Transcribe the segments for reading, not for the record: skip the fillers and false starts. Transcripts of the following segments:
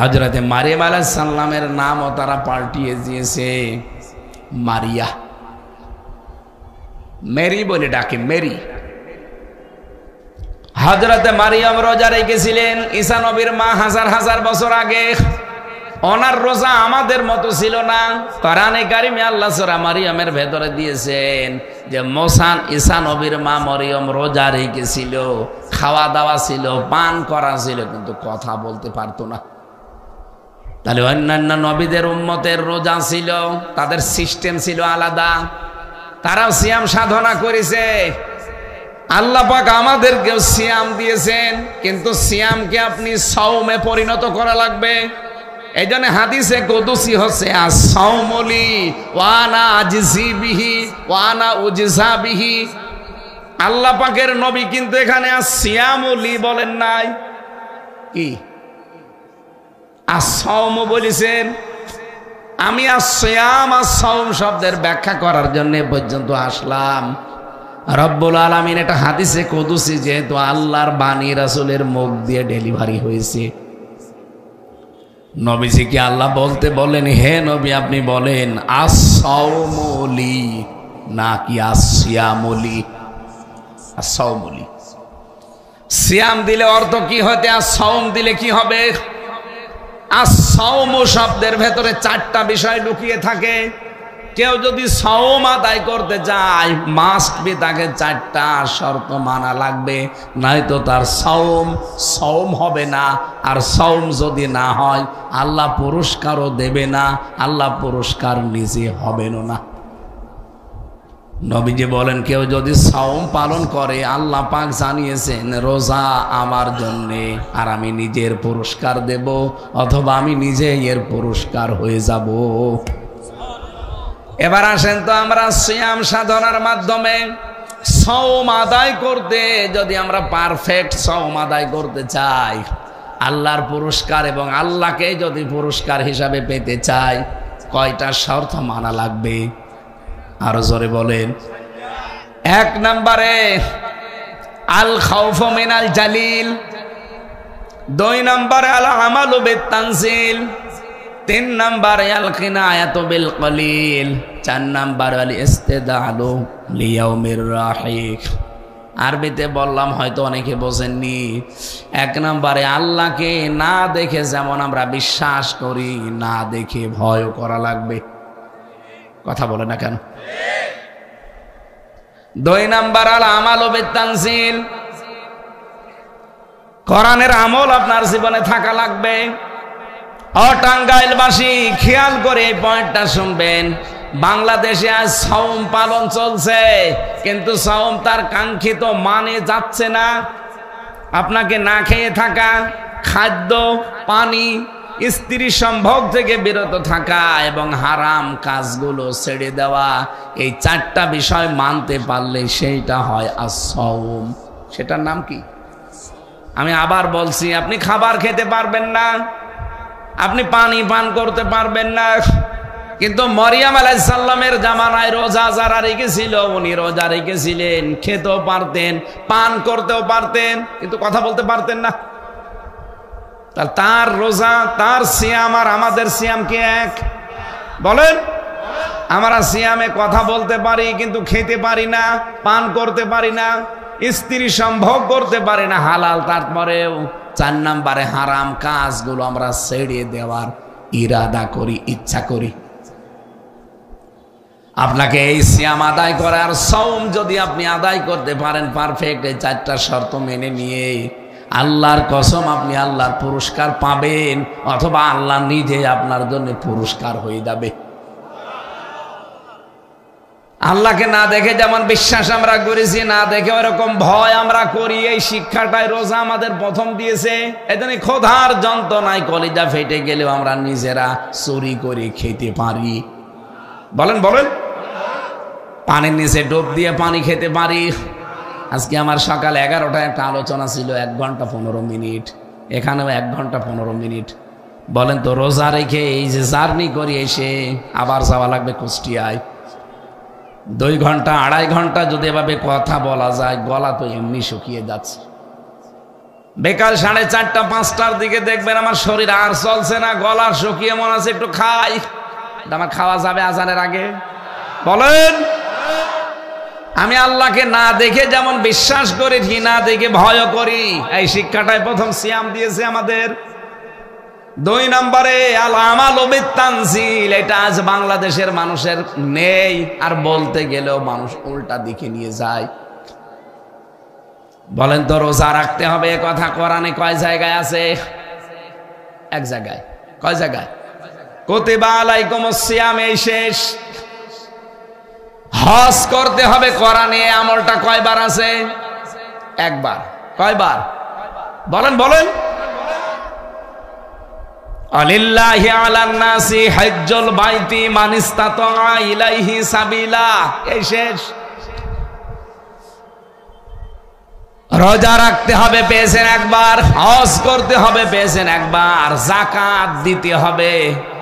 হযরতে মারিয়াম আলাইহিস সালামের নামও তারা পাল্টিয়ে দিয়েছে মারিয়া, মেরি বলে ডাকে, মেরি। হযরতে মারিয়াম রোজা রেখেছিলেন ঈসা নবীর মা হাজার হাজার বছর আগে। ওনার রোজা আমাদের মতো ছিল না। কোরআনে কারিমে আল্লাহ সূরা মারিয়ামের ভেতরে দিয়েছেন যে ঈসা নবীর মা মরিয়ম রোজা রেখেছিল, খাওয়া দাওয়া ছিল, পান করা ছিল, কিন্তু কথা বলতে পারতো না। তাহলে অন্যান্য নবীদের উম্মতের রোজা ছিল, তাদের সিস্টেম ছিল আলাদা, তারাও সিয়াম সাধনা করেছে। আল্লাহ পাক আমাদেরকেও সিয়াম দিয়েছেন, কিন্তু সিয়ামকে আপনি সাওমে পরিণত করা লাগবে। এই জন্য হাদিসে কুদসি হচ্ছে আস-সাওমুলি ওয়া আনা আজজি বিহি ওয়া আনা উজজা বিহি। আল্লাহ পাকের নবী কিন্তু এখানে আস-সিয়ামুলি বলেন নাই, কি আস-সাওম বলেছেন। আমি আস-সিয়াম আস-সাওম শব্দের ব্যাখ্যা করার জন্য পর্যন্ত আসলাম। রব্বুল আলামিন এটা হাদিসে কুদসি, যেহেতু আল্লাহর বাণী রাসূলের মুখ দিয়ে ডেলিভারি হয়েছে, নবীজিকে আল্লাহ বলতে বলেন, হে নবী আপনি বলেন আস-সাওমুলি নাকি আস-সিয়ামুলি? আস-সাওমুলি। সিয়াম দিলে অর্থ কি হতে, আস-সাওম দিলে কি হবে? আস-সাওম শব্দের ভেতরে চারটা বিষয় লুকিয়ে থাকে। কেউ যদি সাওম আদায় করতে চায়, মাস্ট বি তাকে চারটা শর্ত মানা লাগবে, নয়তো তার সাওম হবে না। আর সাওম যদি না হয়, আল্লাহ পুরস্কারও দেবে না, আল্লাহ পুরস্কার নিজে হবেন না। নবীজি বলেন, কেউ যদি সাওম পালন করে, আল্লাহ পাক জানিয়েছেন রোজা আমার জন্যে, আর আমি নিজের পুরস্কার দেব, অথবা আমি নিজে এর পুরস্কার হয়ে যাব। এবার আসেন তো, আমরা সিয়াম সাধনার মাধ্যমে সাওম আদায় করতে, যদি আমরা পারফেক্ট সাওম আদায় করতে চাই, আল্লাহর পুরস্কার এবং আল্লাহকে যদি পুরস্কার হিসাবে পেতে চাই, কয়টা শর্ত মানা লাগবে? আরো জোরে বলেন। 1 নম্বরে আল খাউফু মিনাল জালিল, 2 নম্বরে আল আমালু বিত-তানজিল, 3 নম্বরে আল কিনায়াতু বিল কলিল, 4 নম্বরে আল ইস্তিদালু লিয়াউমির রাহিক। আরবিতে বললাম, হয়তো অনেকে বোঝেননি। 1 নম্বরে আল্লাহকে না দেখে যেমন আমরা বিশ্বাস করি, না দেখে ভয় করা লাগবে। কথা বলে না কেন? 2 নম্বর আল আমালু বিত-তানজিল, কোরআনের আমল আপনার জীবনে থাকা লাগবে। ও টাঙ্গাইলবাসী, খেয়াল করে এই পয়েন্টটা শুনবেন। বাংলাদেশে আজ সাওম পালন চলছে, কিন্তু সাওম তার কাঙ্ক্ষিত মানে যাচ্ছে না। আপনাকে না খেয়ে থাকা, খাদ্য, পানি, স্ত্রী সম্ভোগ থেকে বিরত থাকা এবং হারাম কাজগুলো ছেড়ে দেওয়া, এই 4টা বিষয় মানতে পারলে সেইটা হয় আস-সাওম। সেটার নাম কি? আমি আবার বলছি, আপনি খাবার খেতে পারবেন না, আপনি পানি পান করতে পারবেন না, কিন্তু মরিয়ম আলাইহিস সালামের জামানায় রোজা যারা রেখেছিল, উনি রোজা রেখেছিলেন, খেতেও পারতেন, পান করতেও পারতেন, কিন্তু কথা বলতে পারতেন না। তার রোজা, তার সিয়াম আর আমাদের সিয়াম কি এক? বলেন। আমরা সিয়ামে কথা বলতে পারি, কিন্তু খেতে পারি না, পান করতে পারি না, স্ত্রী সম্ভোগ করতে পারি না হালাল, তারপরেও 4 নম্বরে হারাম কাজগুলো আমরা ছেড়ে দেওয়ার ইরাদা করি, ইচ্ছা করি। আপনাকে এই সিয়াম আদায় করার সাওম যদি আপনি আদায় করতে পারেন পারফেক্ট, এই 4টা শর্ত মেনে নিয়ে, আল্লাহর কসম আপনি আল্লাহর পুরস্কার পাবেন, অথবা আল্লাহ নিজে আপনার জন্য পুরস্কার হয়ে যাবে। আল্লাহকে না দেখে যেমন বিশ্বাস আমরা করেছি, না দেখে ওরকম ভয় আমরা করি। এই শিক্ষাটাই রোজা আমাদের প্রথম দিয়েছে। এজন্য ক্ষুধার যন্ত্রণায় কলিজা ফেটে গেলেও আমরা নিজেরা চুরি করে খেতে পারি। বলেন বলেন। পানির নিচে ডুব দিয়ে পানি খেতে পারি। আজকে আমার সকাল 11টায় একটা আলোচনা ছিল, 1 ঘন্টা 15 মিনিট, এখানেও 1 ঘন্টা 15 মিনিট। বলেন তো, রোজা রেখে এই যে জার্নি করি, এসে আবার যাওয়া লাগবে কুষ্টিয়ায়, 2 ঘন্টা 2.5 ঘন্টা যদি এভাবে কথা বলা যায়, গলা তো এমনি শুকিয়ে যাচ্ছে। বিকাল 4:30 5টার দিকে দেখবেন আমার শরীর আর চলছে না, গলা শুকিয়ে মনে আছে একটু খাই। আমার খাওয়া যাবে আজানের আগে? বলেন। আমি আল্লাহকে না দেখে যেমন বিশ্বাস করি, ঠিক না দেখে ভয় করি। এই শিক্ষাটাই প্রথম সিয়াম দিয়েছে আমাদের। 2 নম্বরে আল আমালু বিত-তানজিল, এটা আজ বাংলাদেশের মানুষের নেই, আর বলতে গেলেও মানুষ উল্টা দিকে নিয়ে যায়। বলেন তো রোজা রাখতে হবে এ কথা কোরআনে কয় জায়গায় আছে? এক জায়গায়। কয় জায়গায়? কুতিবা আলাইকুমুস সিয়াম, এই শেষ। হজ করতে হবে কোরআনে, আমলটা কয়বার আছে? একবার। কয়বার? বলেন বলেন। আলিল্লাহি আলান নাসি হজ্জুল বাইতি মান ইসতাতা ইলাইহি সাবিলা, এই শেষ। রোজা রাখতে হবে পেয়েছেন একবার, হজ করতে হবে পেয়েছেন একবার, যাকাত দিতে হবে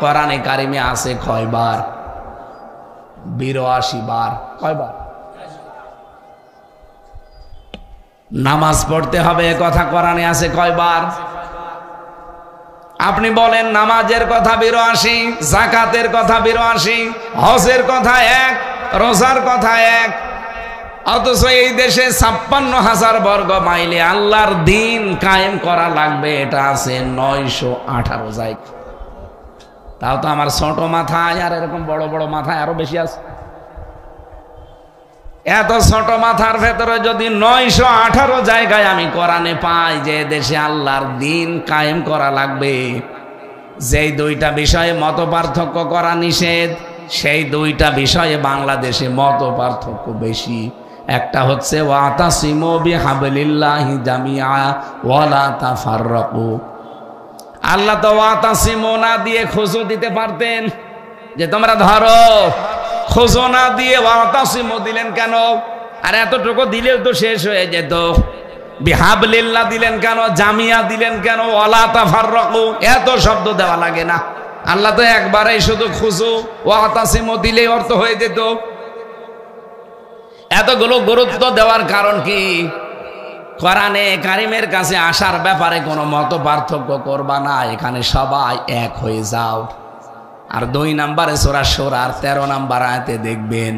কোরআনে কারিমে আছে কয়বার? 82 বার। কয়বার? নামাজ পড়তে হবে এ কথা কোরআনে আছে কয়বার? আপনি বলেন নামাজের কথা 82, যাকাতের কথা 82, হজের কথা 1, রোজার কথা 1। অথচ এই দেশে 56,000 বর্গ মাইলে আল্লাহর দিন কায়েম করা লাগবে, এটা আছে 918 জায়গা। তাও তো আমার ছোট মাথায়, আর এরকম বড় বড় মাথায় আরো বেশি আছে। এত ছোট মাথার ভেতরে যদি 918 জায়গায় আমি কোরআনে পাই যে দেশে আল্লাহর দিন কায়েম করা লাগবে, যেই 2টা বিষয়ে মত পার্থক্য করা নিষেধ, সেই 2টা বিষয়ে বাংলাদেশে মত পার্থক্য বেশি। একটা হচ্ছে ওয়াতাসিমু বিহাবলিল্লাহি জামিআ ওয়ালা তাফাররাকু। আল্লাহ তো ওয়াতাসিমু না দিয়ে খুশু দিতে পারতেন, যে তোমরা ধরো। খুশু না দিয়ে ওয়াতাসিমু দিলেন কেন? আর এতটুকু দিলেও তো শেষ হয়ে যেত। বিহাবলিল্লাহ দিলেন কেন? জামিয়া দিলেন কেন? ওয়ালা তাফাররাকু, এত শব্দ দেওয়া লাগে না। আল্লাহ তো একবারেই শুধু খুশু ওয়াতাসিমু দিলেই অর্থ হয়ে যেত। এতগুলো গুরুত্ব দেওয়ার কারণ কি? কোরআনে কারিমের কাছে আসার ব্যাপারে কোনো মত পার্থক্য করবা না, এখানে সবাই এক হয়ে যাও। আর 2 নম্বরে সূরা শুরার 13 নম্বর আয়াতে দেখবেন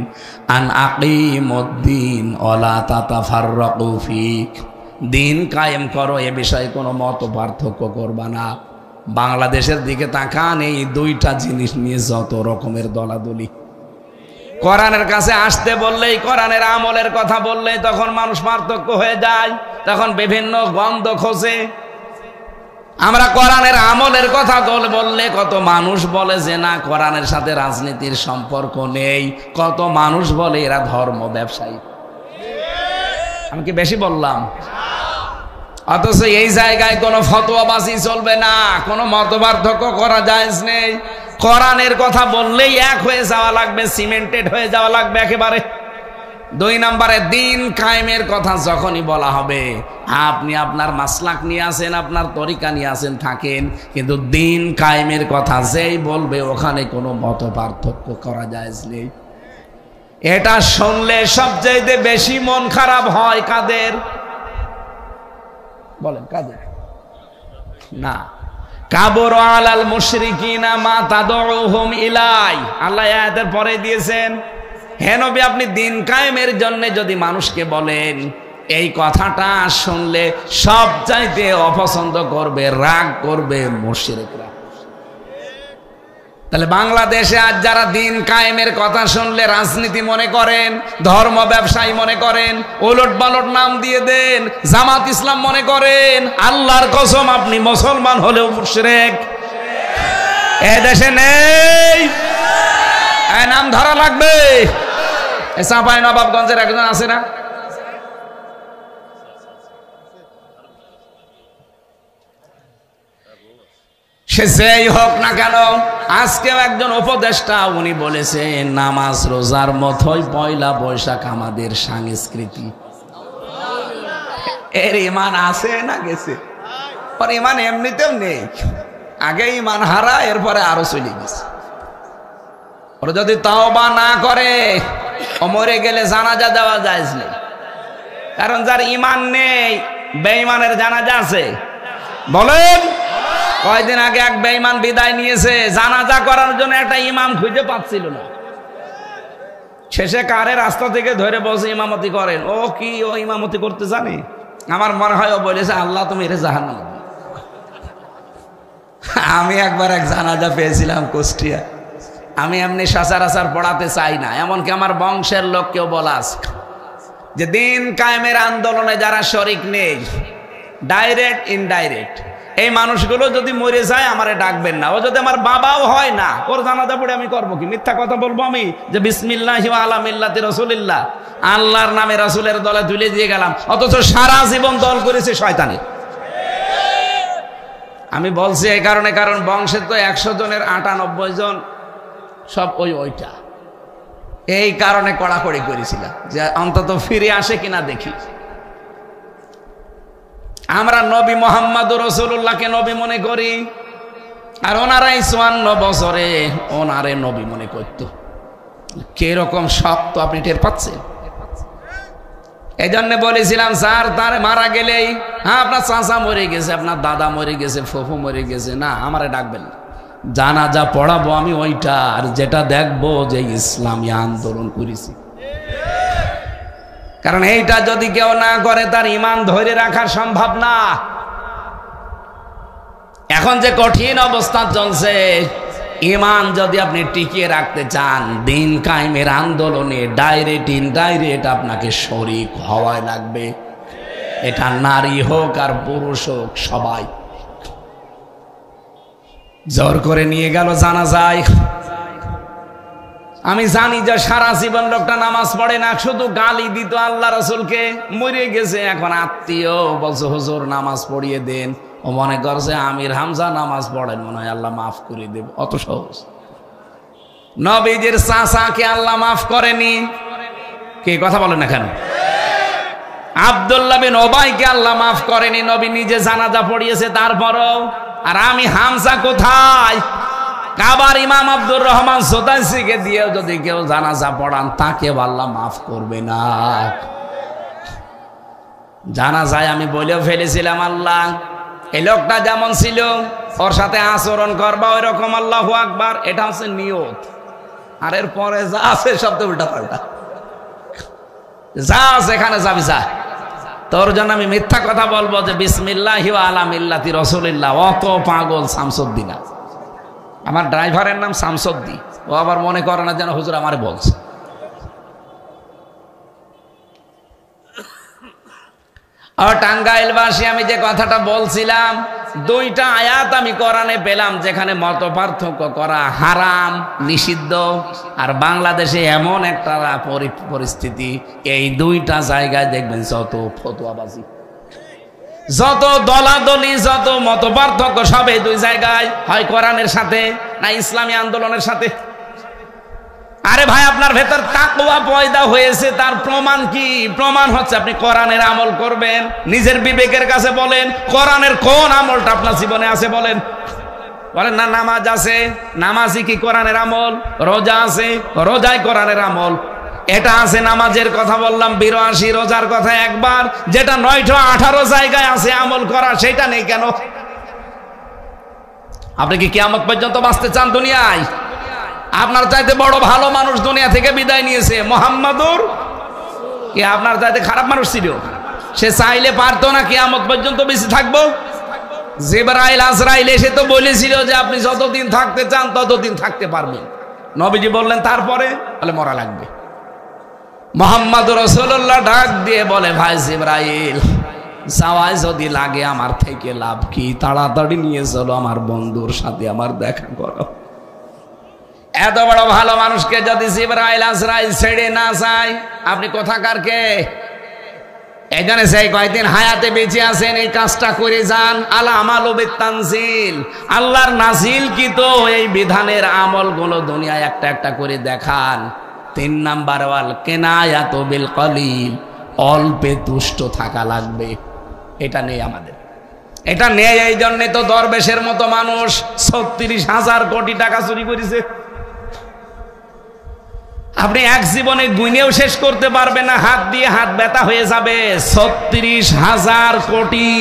আন আকিমুদ্দিন ওয়ালা তাতাফাররাকু ফিক, দিন কায়েম করো, এ বিষয়ে কোনো মত পার্থক্য করবা না। বাংলাদেশের দিকে তাকান, এই 2টা জিনিস নিয়ে যত রকমের দলাদলি। কোরআনের কাছে আসতে বললেই, কোরআনের আমলের কথা বললেই তখন মানুষ পার্থক্য হয়ে যায়, তখন বিভিন্ন গন্ধ খোঁজে। আমরা কোরআনের আমলের কথা বললে কত মানুষ বলে যে না, কোরআনের সাথে রাজনীতির সম্পর্ক নেই। কত মানুষ বলে এরা ধর্ম ব্যবসায়ী। আমি কি বেশি বললাম? অথচ এই জায়গায় কোনো ফতোয়াবাজি চলবে না, কোনো মতপার্থক্য করা জায়েজ নেই। কোরআনের কথা বললেই এক হয়ে যাওয়া লাগবে, সিমেন্টেড হয়ে যাওয়া লাগবে একেবারে। 2 নম্বরে দিন কায়েমের কথা যখনই বলা হবে, আপনি আপনার মাসলাক নিয়ে আসেন, আপনার তরিকা নিয়ে আসেন, থাকেন, কিন্তু দিন কায়েমের কথা যেই বলবে ওখানে কোনো মত পার্থক্য করা জায়েজ নেই। এটা শুনলে সবচেয়ে বেশি মন খারাপ হয় কাদের? বলেন কাদের? না, কাবুর আলাল মুশরিকিনা মা তাদউহুম ইলাই, আল্লাহ আয়াতের পরে দিয়েছেন, হে নবী আপনি দিন কায়েমের জন্য যদি মানুষকে বলেন, এই কথাটা শুনলে সবচাইতে অপছন্দ করবে, রাগ করবে মুশরিকরা। তাহলে বাংলাদেশে আজ যারা দিন কায়েমের কথা শুনলে রাজনীতি মনে করেন, ধর্ম ব্যবসায়ী মনে করেন, ওলট পালট নাম দিয়ে দেন, জামাত ইসলাম মনে করেন, আল্লাহর কসম আপনি মুসলমান হলেও মুশরিক। এ দেশে নেই, নাম ধরা লাগবে। চাঁপাই নবাবগঞ্জের একজন আছে না, সে যেই হোক না কেন, আজকেও একজন উপদেষ্টা উনি বলেছেন নামাজ রোজার মতোই পয়লা বৈশাখ আমাদের সংস্কৃতি। এর ইমান আছে না গেছে? ওর ইমান এমনিতেও নেই, আগে ইমান হারা, এরপরে আরো চলে গেছে। ওর যদি তাওবা না করে ও মরে গেলে জানাজা দেওয়া যায় না, কারণ যার ইমান নেই বেঈমানের জানাজা আছে? বলেন। কয়দিন আগে এক বেঈমান বিদায় নিয়েছে, জানাজা করার জন্য একটা ইমাম খুঁজে পাচ্ছিল না। শেষে কারে রাস্তা থেকে ধরে বসে ইমামতি করেন। ও কি ও ইমামতি করতে জানে? আমার মনে হয় ও বলেছে আল্লাহ তুমি এর জাহান্নাম। আমি একবার এক জানাজা পেয়েছিলাম কুষ্টিয়া। আমি এমনি সচরাচর পড়াতে চাই না, এমনকি আমার বংশের লোক কেউ বলা আছে যে দিন কায়েমের আন্দোলনে যারা শরিক নেই, ডাইরেক্ট ইনডাইরেক্ট, এই মানুষগুলো যদি মরে যায় আমারে ডাকবেন না। ও যদি আমার বাবাও হয় না, ওর জানাজা পড়ে আমি করবো কি? মিথ্যা কথা বলবো আমি যে বিসমিল্লাহি ওয়া আলা মিল্লাতি রাসূলিল্লাহ, আল্লাহর নামে রাসূলের দলে তুলে দিয়ে গেলাম, অথচ সারা জীবন দল করেছে শয়তানি। আমি বলছি এই কারণে, কারণ বংশের তো 100 জনের 98 জন সব ওইটা। এই কারণে কড়াকড়ি করেছিলাম যে অন্তত ফিরে আসে কিনা দেখি। আমরা নবী মুহাম্মদুর রাসূলুল্লাহকে নবী মনে করি, আর ওনারাই 54 বছরে ওনারে নবী মনে করত। কিরকম শক্ত আপনি টের পাচ্ছেন? এই জন্য বলেছিলাম স্যার তার মারা গেলেই হ্যাঁ আপনার চাচা মরে গেছে, আপনার দাদা মরে গেছে, ফুফু মরে গেছে, না আমারে ডাকবেন না। জানাজা পড়াবো আমি ওইটা, আর যেটা দেখবো যে ইসলামী আন্দোলন করেছি। কারণ এইটা যদি কেউ না করে তার ঈমান ধরে রাখা সম্ভব না। এখন যে কঠিন অবস্থা চলছে, ঈমান যদি আপনি টিকিয়ে রাখতে চান, দিন কায়েমের আন্দোলনে ডাইরেক্ট ইনডাইরেক্ট আপনাকে শরীক হওয়াই লাগবে। এটা নারী হোক আর পুরুষ হোক, সবাই। জোর করে নিয়ে গেল জানাজায়। আমি জানি যে সারা জীবন লোকটা নামাজ পড়ে না, শুধু গালি দিত আল্লাহ রাসূলকে, মরে গেছে। এখন আত্মীয় বলছে হুজুর নামাজ পড়িয়ে দেন, ও মনে করছে আমির হামজা নামাজ পড়েন, মনে হয় আল্লাহ মাফ করে দেব। অত সহজ। নবীজির চাচাকে আল্লাহ মাফ করেনি, কে কথা বলেন না কেন? আব্দুল্লাহ বিন উবাইকে আল্লাহ মাফ করেনি, নবী নিজে জানাজা পড়িয়েছে তারপরও। আর আমি হামজা কোথায়? কাবার ইমাম আব্দুর রহমান সোতাইসিকে দিয়েও যদি কেউ জানাজা পড়ান, তাকে আল্লাহ মাফ করবে না। জানাজায় আমি বলেও ফেলেছিলাম আল্লাহ এই লোকটা যেমন ছিল ওর সাথে আচরণ করবা ওই রকম। আল্লাহু আকবার, এটা হচ্ছে নিয়ত। আর এর পরে যা আছে সব তো উল্টা পাল্টা। যা আছে এখানে যাবি যা। তোর জন্য আমি মিথ্যা কথা বলবো যে বিসমিল্লাহি ওয়া আলা মিল্লাতি রাসূলিল্লাহ? অত পাগল শামসুদ্দিন। আমার ড্রাইভারের নাম শামসুদ্দিন, ও আবার মনে করে না যেন হুজুর আমারে বলছে। আর টাঙ্গাইলবাসী, আমি যে কথাটা বলছিলাম, 2টা আয়াত আমি কোরআনে পেলাম যেখানে মত পার্থক্য করা হারাম, নিষিদ্ধ। আর বাংলাদেশে এমন একটা পরিস্থিতি, এই 2টা জায়গায় দেখবেন যত ফতোয়াবাজি, যত দলাদলি, যত মত পার্থক্য, সব এই 2 জায়গায়, হয় কোরআনের সাথে না ইসলামী আন্দোলনের সাথে। আরে ভাই, আপনার ভেতর তাকওয়া পয়দা হয়েছে, তার প্রমাণ কি? প্রমাণ হচ্ছে আপনি কোরআনের আমল করবেন। নিজের বিবেকের কাছে বলেন, কোরআনের কোন আমলটা আপনার জীবনে আছে বলেন? বলেন না নামাজ আছে, নামাজই কি কোরআনের আমল? রোজা আছে, রোজাই কোরআনের আমল। এটা আছে, নামাজের কথা বললাম 82, রোজার কথা একবার। যেটা 918 জায়গায় আছে আমল করা, সেটা নেই কেন? আপনি কি কিয়ামত পর্যন্ত বাঁচতে চান দুনিয়ায়? আপনার চাইতে বড় ভালো মানুষ দুনিয়া থেকে বিদায় নিয়েছে, মুহাম্মাদুর। কি আপনার চাইতে খারাপ মানুষ ছিল? সে চাইলে পারতো না কিয়ামত পর্যন্ত বেঁচে থাকবো? জিবরাইল আজরাইল এসে তো বলেছিল যে আপনি যতদিন থাকতে চান ততদিন থাকতে পারবেন। নবীজি বললেন তারপরে বলে মরা লাগবে। মুহাম্মাদুর রাসূলুল্লাহ ডাক দিয়ে বলে, ভাই জিবরাইল, যাওয়ায় যদি লাগে আমার থেকে লাভ কি? তাড়াতাড়ি নিয়ে চলো, আমার বন্ধুর সাথে আমার দেখা করো। এত বড় ভালো মানুষকে যদি জিবরাইল আজরাইল ছেড়ে না যায়, আপনি কোথাকার কে? এই জন্য সেই কয়েকদিন হায়াতে বেঁচে আছেন, এই কাজটা করে যান। আল আমালু বিত্তানজিল, আল্লাহর নাজিল কি তো এই বিধানের আমলগুলো দুনিয়ায় একটা একটা করে দেখান। 3 নাম্বার ওয়াল কিনায়াতু বিল কলিল, অল্পে তুষ্ট থাকা লাগবে। এটা নেই আমাদের, এটা নেই। এই জন্যে তো দরবেশের মতো মানুষ 36,000 কোটি টাকা চুরি করেছে। আপনি এক জীবনে গুনেও শেষ করতে পারবেন না, হাত দিয়ে হাত ব্যথা হয়ে যাবে। ৩৬,০০০ কোটি।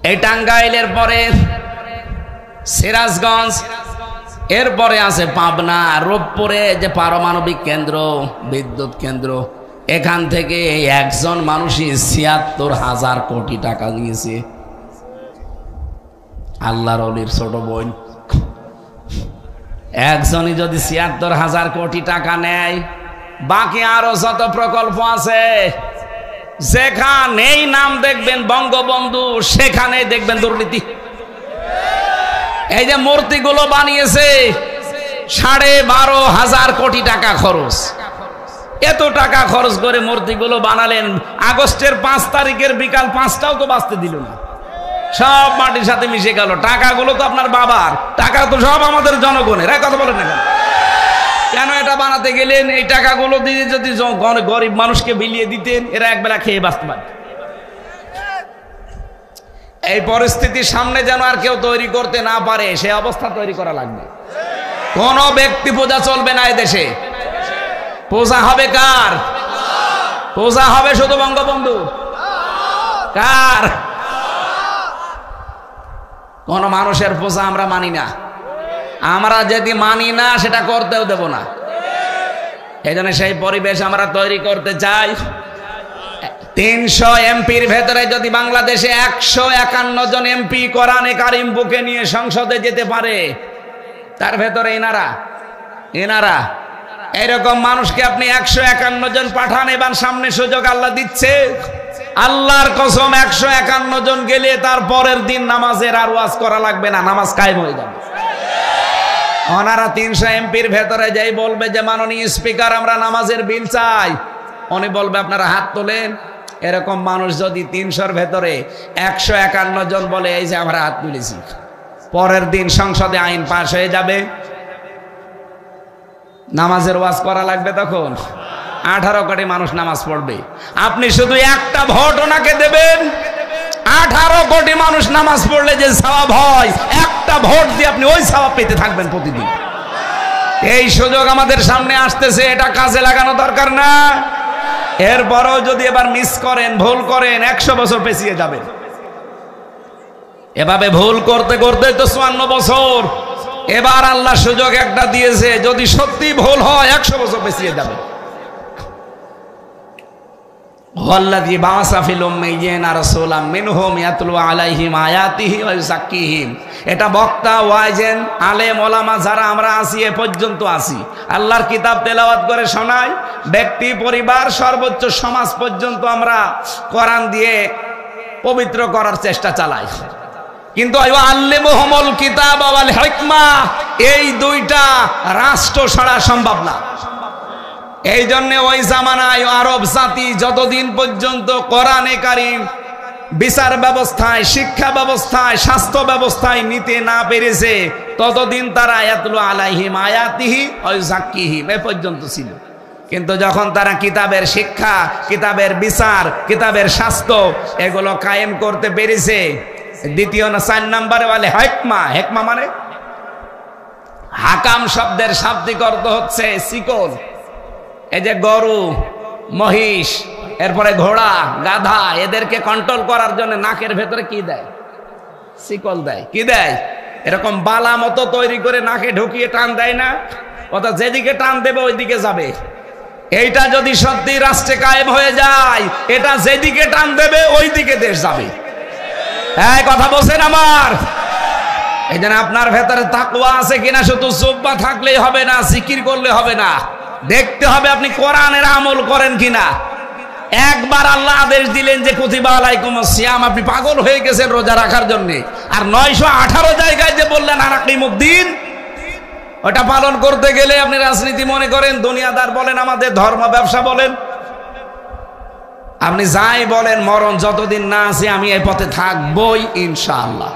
এই টাঙ্গাইলের পরে সিরাজগঞ্জ, এরপরে আছে পাবনা, রূপপুরে যে পারমাণবিক কেন্দ্র, বিদ্যুৎ কেন্দ্র, এখান থেকে একজন মানুষই ৭৬,০০০ কোটি টাকা নিয়েছে। আল্লাহর ওলির ছোট বোন একজনই যদি ৭৬,০০০ কোটি টাকা নেয়, বাকি আরো যত প্রকল্প আছে, যেখানেই নাম দেখবেন বঙ্গবন্ধু, সেখানেই দেখবেন দুর্নীতি। এই যে মূর্তিগুলো বানিয়েছে, ১২,৫০০ কোটি টাকা খরচ। এত টাকা খরচ করে মূর্তিগুলো বানালেন, আগস্টের ৫ তারিখের বিকাল ৫টাও তো বাঁচতে দিল না, সব মাটির সাথে মিশে গেল। টাকাগুলো তো আপনার বাবার টাকা, তো সব আমাদের জনগণের। কথা বলেন না কেন এটা বানাতে গেলেন? এই টাকাগুলো দিয়ে যদি গরিব মানুষকে বিলিয়ে দিতেন, এরা একবেলা খেয়ে বাঁচতে পারত। এই পরিস্থিতির সামনে যেন আর কেউ তৈরি করতে না পারে, সে অবস্থা তৈরি করা লাগবে। কোন ব্যক্তি পূজা চলবে না এদেশে। পূজা হবে কার? পূজা হবে শুধু বঙ্গবন্ধু। কার? কোন মানুষের পূজা আমরা মানি না। আমরা যদি মানি না, সেটা করতেও দেব না। এই জন্য সেই পরিবেশ আমরা তৈরি করতে চাই। ৩০০ এমপির ভেতরে যদি বাংলাদেশে ১৫১ জন এমপি কোরআনে কারিম বুকে নিয়ে সংসদে যেতে পারে, তার ভেতরে এনারা এরকম মানুষকে আপনি ১৫১ জন পাঠান, এবার সামনে সুযোগ আল্লাহ দিচ্ছে। আল্লাহর কসম, ১৫১ জন গেলে তার পরের দিন নামাজের আর ওয়াজ করা লাগবে না, নামাজ কায়েম হয়ে যাবে। ওনারা ৩০০ এমপির ভেতরে যাই বলবে যে মাননীয় স্পিকার, আমরা নামাজের বিল চাই, উনি বলবে আপনারা হাত তোলেন। এরকম মানুষ যদি ৩০০-র ভেতরে ১৫১ জন বলে এই যে আমরা হাত তুলেছি, পরের দিন সংসদে আইন পাশ হয়ে যাবে, নামাজের ওয়াজ করা লাগবে। তখন ১৮ কোটি মানুষ নামাজ পড়বে। আপনি শুধু একটা ভোট ওনাকে দেবেন, ১৮ কোটি মানুষ নামাজ পড়লে যে সওয়াব হয়, একটা ভোট দিয়ে আপনি ওই সওয়াব পেতে থাকবেন প্রতিদিন। এই সুযোগ আমাদের সামনে আসতেছে, এটা কাজে লাগানো দরকার না? এরপরও যদি এবার মিস করেন, ভুল করেন, ১০০ বছর পেছিয়ে যাবেন। এভাবে ভুল করতে করতে তো ৫৪ বছর। এবার আল্লাহ সুযোগ একটা দিয়েছে, যদি সত্যি ভুল হয় ১০০ বছর পেছিয়ে যাবে। ওয়াল্লাযী বাআসা ফিল উম্মিয়্যিনা রাসূলাম মিনহুম ইয়াতলু আলাইহিম আয়াতিহি ওয়া ইউযাক্কিহিম। এটা বক্তা, ওয়াইজেন, আলেম, ওলামা যারা আমরা আছি, এ পর্যন্ত আছি, আল্লাহর কিতাব তেলাওয়াত করে শোনাই। ব্যক্তি, পরিবার, সর্বোচ্চ সমাজ পর্যন্ত আমরা কোরআন দিয়ে পবিত্র করার চেষ্টা চালাই। কিন্তু আল্লিমুহুমুল কিতাব ওয়াল হিকমা, এই দুইটা রাষ্ট্র ছাড়া সম্ভব না। এই জন্য ওই জামানায় আরব জাতি যতদিন পর্যন্ত কোরআনে কারিম বিচার ব্যবস্থায়, শিক্ষা ব্যবস্থায়, স্বাস্থ্য ব্যবস্থায় নিতে না পেরেছে, ততদিন তারা ইয়াতলু আলাইহিম আয়াতিহি ওয়া ইউযাক্কিহিম এ পর্যন্ত ছিল। কিন্তু যখন তারা কিতাবের শিক্ষা, কিতাবের বিচার, কিতাবের স্বাস্থ্য এগুলো কায়েম করতে পেরেছে, দ্বিতীয় না ৪ নম্বরে বলে হিকমা। হিকমা মানে হাকাম শব্দের শাব্দিক অর্থ হচ্ছে শিকল। এই যে গরু, মহিষ, এরপরে ঘোড়া, গাধা, এদেরকে কন্ট্রোল করার জন্য নাকের ভেতরে কি দেয়? শিকল দেয়। কি দেয়? এরকম বালা মতো তৈরি করে নাকে ঢুকিয়ে টান দেয় না? অর্থাৎ যেদিকে টান দেবে ওইদিকে যাবে। এইটা যদি সত্যি রাষ্ট্রে কায়েম হয়ে যায়, এটা যেদিকে টান দেবে ওইদিকে দেশ যাবে। এই কথা বলছেন আমার? এই জন্য আপনার ভেতরে তাকওয়া আছে কিনা শুধু জুব্বা থাকলেই হবে না, জিকির করলে হবে না, দেখতে হবে আপনি কোরআনের আমল করেন কিনা। একবার আল্লাহ আদেশ দিলেন যে কুতিবা আলাইকুমুস সিয়াম, আপনি পাগল হয়ে গেছেন রোজা রাখার জন্য, আর ৯১৮ জায়গায় যে বললেন আনাকিমুদ্দিন, ওটা পালন করতে গেলে আপনি রাজনীতি মনে করেন, দুনিয়াদার বলেন, আমাদের ধর্ম ব্যবসা বলেন, আপনি যাই বলেন, মরণ যতদিন না আছে আমি এই পথে থাকবই ইনশাআল্লাহ।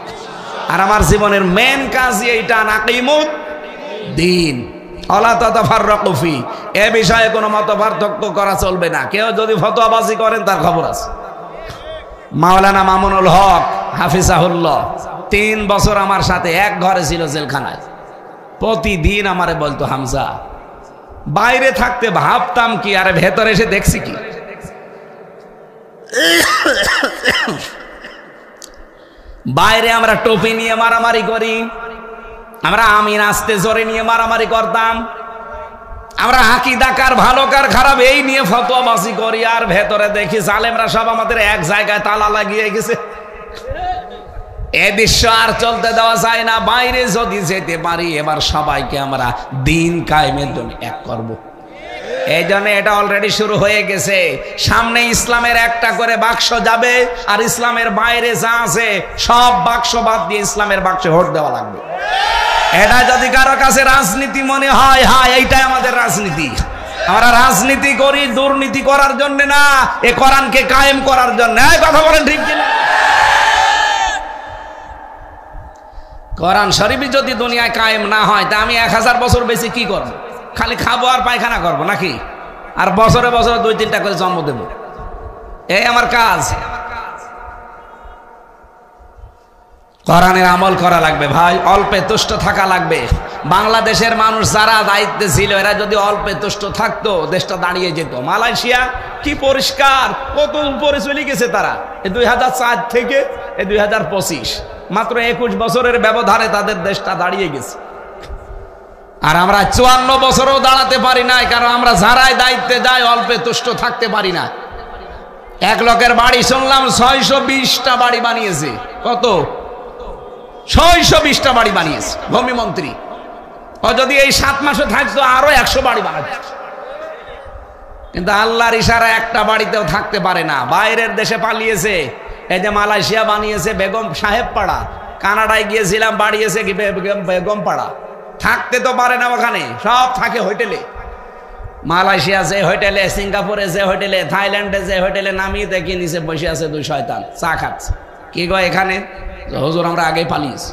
আর আমার জীবনের মেন কাজই এইটা, আনাকিমুদ্দিন আলা তাতাফাররাকু ফি। এ বিষয়ে কোনো মত পার্থক্য করা চলবে না। কেউ যদি ফতোয়াবাজি করেন তার খবর আছে। মাওলানা মামুনুল হক হাফিজাহুল্লাহ ৩ বছর আমার সাথে এক ঘরে ছিল, জেলখানায়। প্রতিদিন আমারে বলতো, হামজা বাইরে থাকতে ভাবতাম কি, আর ভেতরে এসে দেখছি কি। বাইরে আমরা টুপি নিয়ে মারামারি করি, আমরা আমিন আস্তে জোরে নিয়ে মারামারি করতাম, আমরা আকীদা কার ভালো কার খারাপ এই নিয়ে ফতোয়াবাজি করি, আর ভেতরে দেখি জালেমরা সব আমাদের এক জায়গায় তালা লাগিয়ে গেছে। এ দৃশ্য আর চলতে দেওয়া যায় না। বাইরে যদি যেতে পারি, এবার সবাইকে আমরা দিন কায়েমের জন্য এক করব। এই জন্য এটা অলরেডি শুরু হয়ে গেছে। সামনে ইসলামের একটা করে বাক্স যাবে, আর ইসলামের বাইরে যা আছে সব বাক্স বাদ দিয়ে ইসলামের বাক্সে ভোট দেওয়া লাগবে। এটা যদি কারো কাছে রাজনীতি মনে হয়, হ্যাঁ এইটাই আমাদের রাজনীতি। আমরা রাজনীতি করি দুর্নীতি করার জন্য না, এ কোরআনকে কায়েম করার জন্য। কথা বলেন ঠিক কিনা? কোরআন শরীফই যদি দুনিয়ায় কায়েম না হয়, তা আমি 1000 বছর বেশি কি করব? খালি খাবো আর পায়খানা করব নাকি? আর বছরে বছরে 2-3টা করে জন্ম দেব, এই আমার কাজ। কোরআনের আমল করা লাগবে ভাই, অল্পে তুষ্ট থাকা লাগবে। বাংলাদেশের মানুষ যারা দায়িত্বে ছিল, এরা যদি অল্পে তুষ্ট থাকতো, দেশটা দাঁড়িয়ে যেত। মালয়েশিয়া কি পরিষ্কার, কত উপরে চলে গেছে তারা। 2004 থেকে 2025, মাত্র 21 বছরের ব্যবধানে তাদের দেশটা দাঁড়িয়ে গেছে। আর আমরা 54 বছরও দাঁড়াতে পারি না, কারণ আমরা যারাই দায়িত্বে যাই অল্পে তুষ্ট থাকতে পারি না। এক লোকের বাড়ি শুনলাম 620টা বাড়ি বানিয়েছে। কত? 620টা বাড়ি বানিয়েছে ভূমিমন্ত্রী। ও যদি এই 7 মাসে থাকতো আরো 100 বাড়ি বানাতো। কিন্তু আল্লাহর ইশারা একটা বাড়িতেও থাকতে পারে না, বাইরের দেশে পালিয়েছে। এই যে মালয়েশিয়া বানিয়েছে বেগম সাহেব পাড়া, কানাডায় গিয়েছিলাম বাড়িয়েছে কি বেগম পাড়া। থাকতে তো পারে না ওখানে, সব থাকে হোটেলে। মালয়েশিয়া যে হোটেলে, সিঙ্গাপুরে যে হোটেলে, থাইল্যান্ডে যে হোটেলে নামিয়ে দেখি নিচে বসে আছে 2 শয়তান চা খাচ্ছে। কি গো এখানে? হুজুর আমরা আগে পালিয়েছি।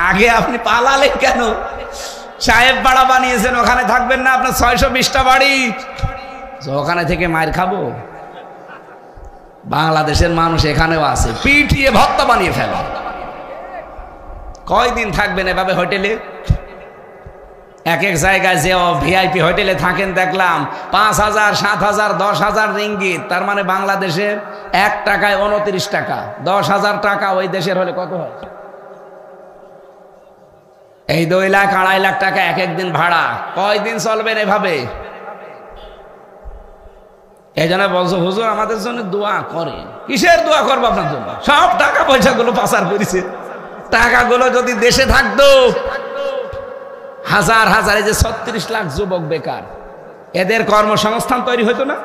আগে আপনি পালালেন কেন? সাহেব পাড়া বানিয়েছেন, ওখানে থাকবেন না? আপনার 620টা বাড়ি, ওখানে থেকে মায়ের খাবো? বাংলাদেশের মানুষ এখানেও আছে, পিটিয়ে ভর্তা বানিয়ে ফেলে। কয়দিন থাকবেন এভাবে হোটেলে? এক এক জায়গায় যে ভিআইপি হোটেলে থাকেন দেখলাম 5,000, 7,000, 10,000 রিঙ্গিত। তার মানে বাংলাদেশের 1 টাকায় 29 টাকা। 10,000 টাকা ওই দেশের হলে কত হয়? এই 2 লাখ 2.5 লাখ টাকা এক একদিন ভাড়া। কয়দিন চলবেন এভাবে? এই জন্য বলছো হুজুর আমাদের জন্য দোয়া করে। কিসের দোয়া করবো আপনার জন্য? সব টাকা পয়সা গুলো পাচার করেছে। টাকাগুলো যদি দেশে থাকতো, হাজার হাজার, এই যে 36 লাখ যুবক বেকার, এদের কর্মসংস্থান তৈরি হতো না?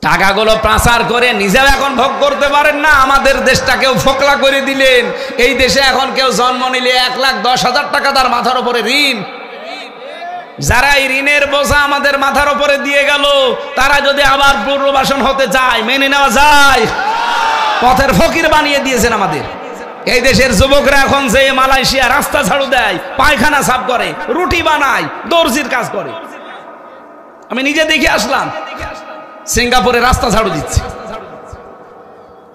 টাকাগুলো পাচার করে নিজেও এখন ভোগ করতে পারেন না, আমাদের দেশটাকেও ফোকলা করে দিলেন। এই দেশে এখন কেউ জন্ম নিলে 1,10,000 টাকা তার মাথার উপরে ঋণ। যারা এই ঋণের বোঝা আমাদের মাথার উপরে দিয়ে গেল, তারা যদি আবার পুনর্বাসন হতে চায়, মেনে নেওয়া যায়? পথের ফকির বানিয়ে দিয়েছেন আমাদের। এই দেশের যুবকরা এখন যে মালয়েশিয়া রাস্তা ঝাড়ু দেয়, পায়খানা সাফ করে, রুটি বানায়, দর্জির কাজ করে। আমি নিজে দেখে আসলাম, সিঙ্গাপুরে রাস্তা ঝাড়ু দিচ্ছে।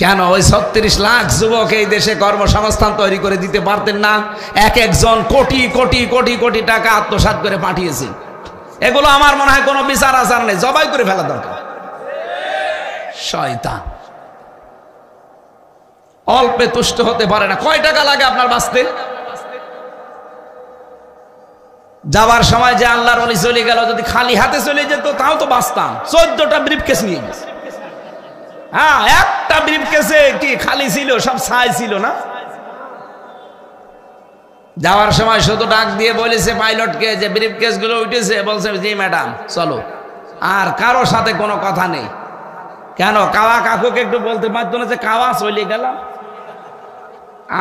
কেন? ওই 36 লাখ যুবক এই দেশে কর্মসংস্থান তৈরি করে দিতে পারতেন না? এক একজন কোটি কোটি কোটি কোটি টাকা আত্মসাৎ করে পাঠিয়েছে। এগুলো আমার মনে হয় কোনো বিচার আচার নেই, জবাই করে ফেলা দরকার। শয়তান অল্পে তুষ্ট হতে পারে না। কয় টাকা লাগে আপনার বাঁচতে? যাওয়ার সময় যে আল্লাহর ওলি চলে গেল, যদি খালি হাতে চলে যেত তাও তো বাঁচতাম। 14টা ব্রিফকেস নিয়ে গেছে। হ্যাঁ, একটা ব্রিফকেসে কি খালি ছিল? সব ছাই ছিল না? যাওয়ার সময় শুধু ডাক দিয়ে বলেছে পাইলটকে যে ব্রিফকেস গুলো উঠেছে। বলছে জি ম্যাডাম চলো। আর কারোর সাথে কোনো কথা নেই। কেন? কাওয়া কাকুকে একটু বলতে পারতো না যে কাওয়া চলে গেলাম?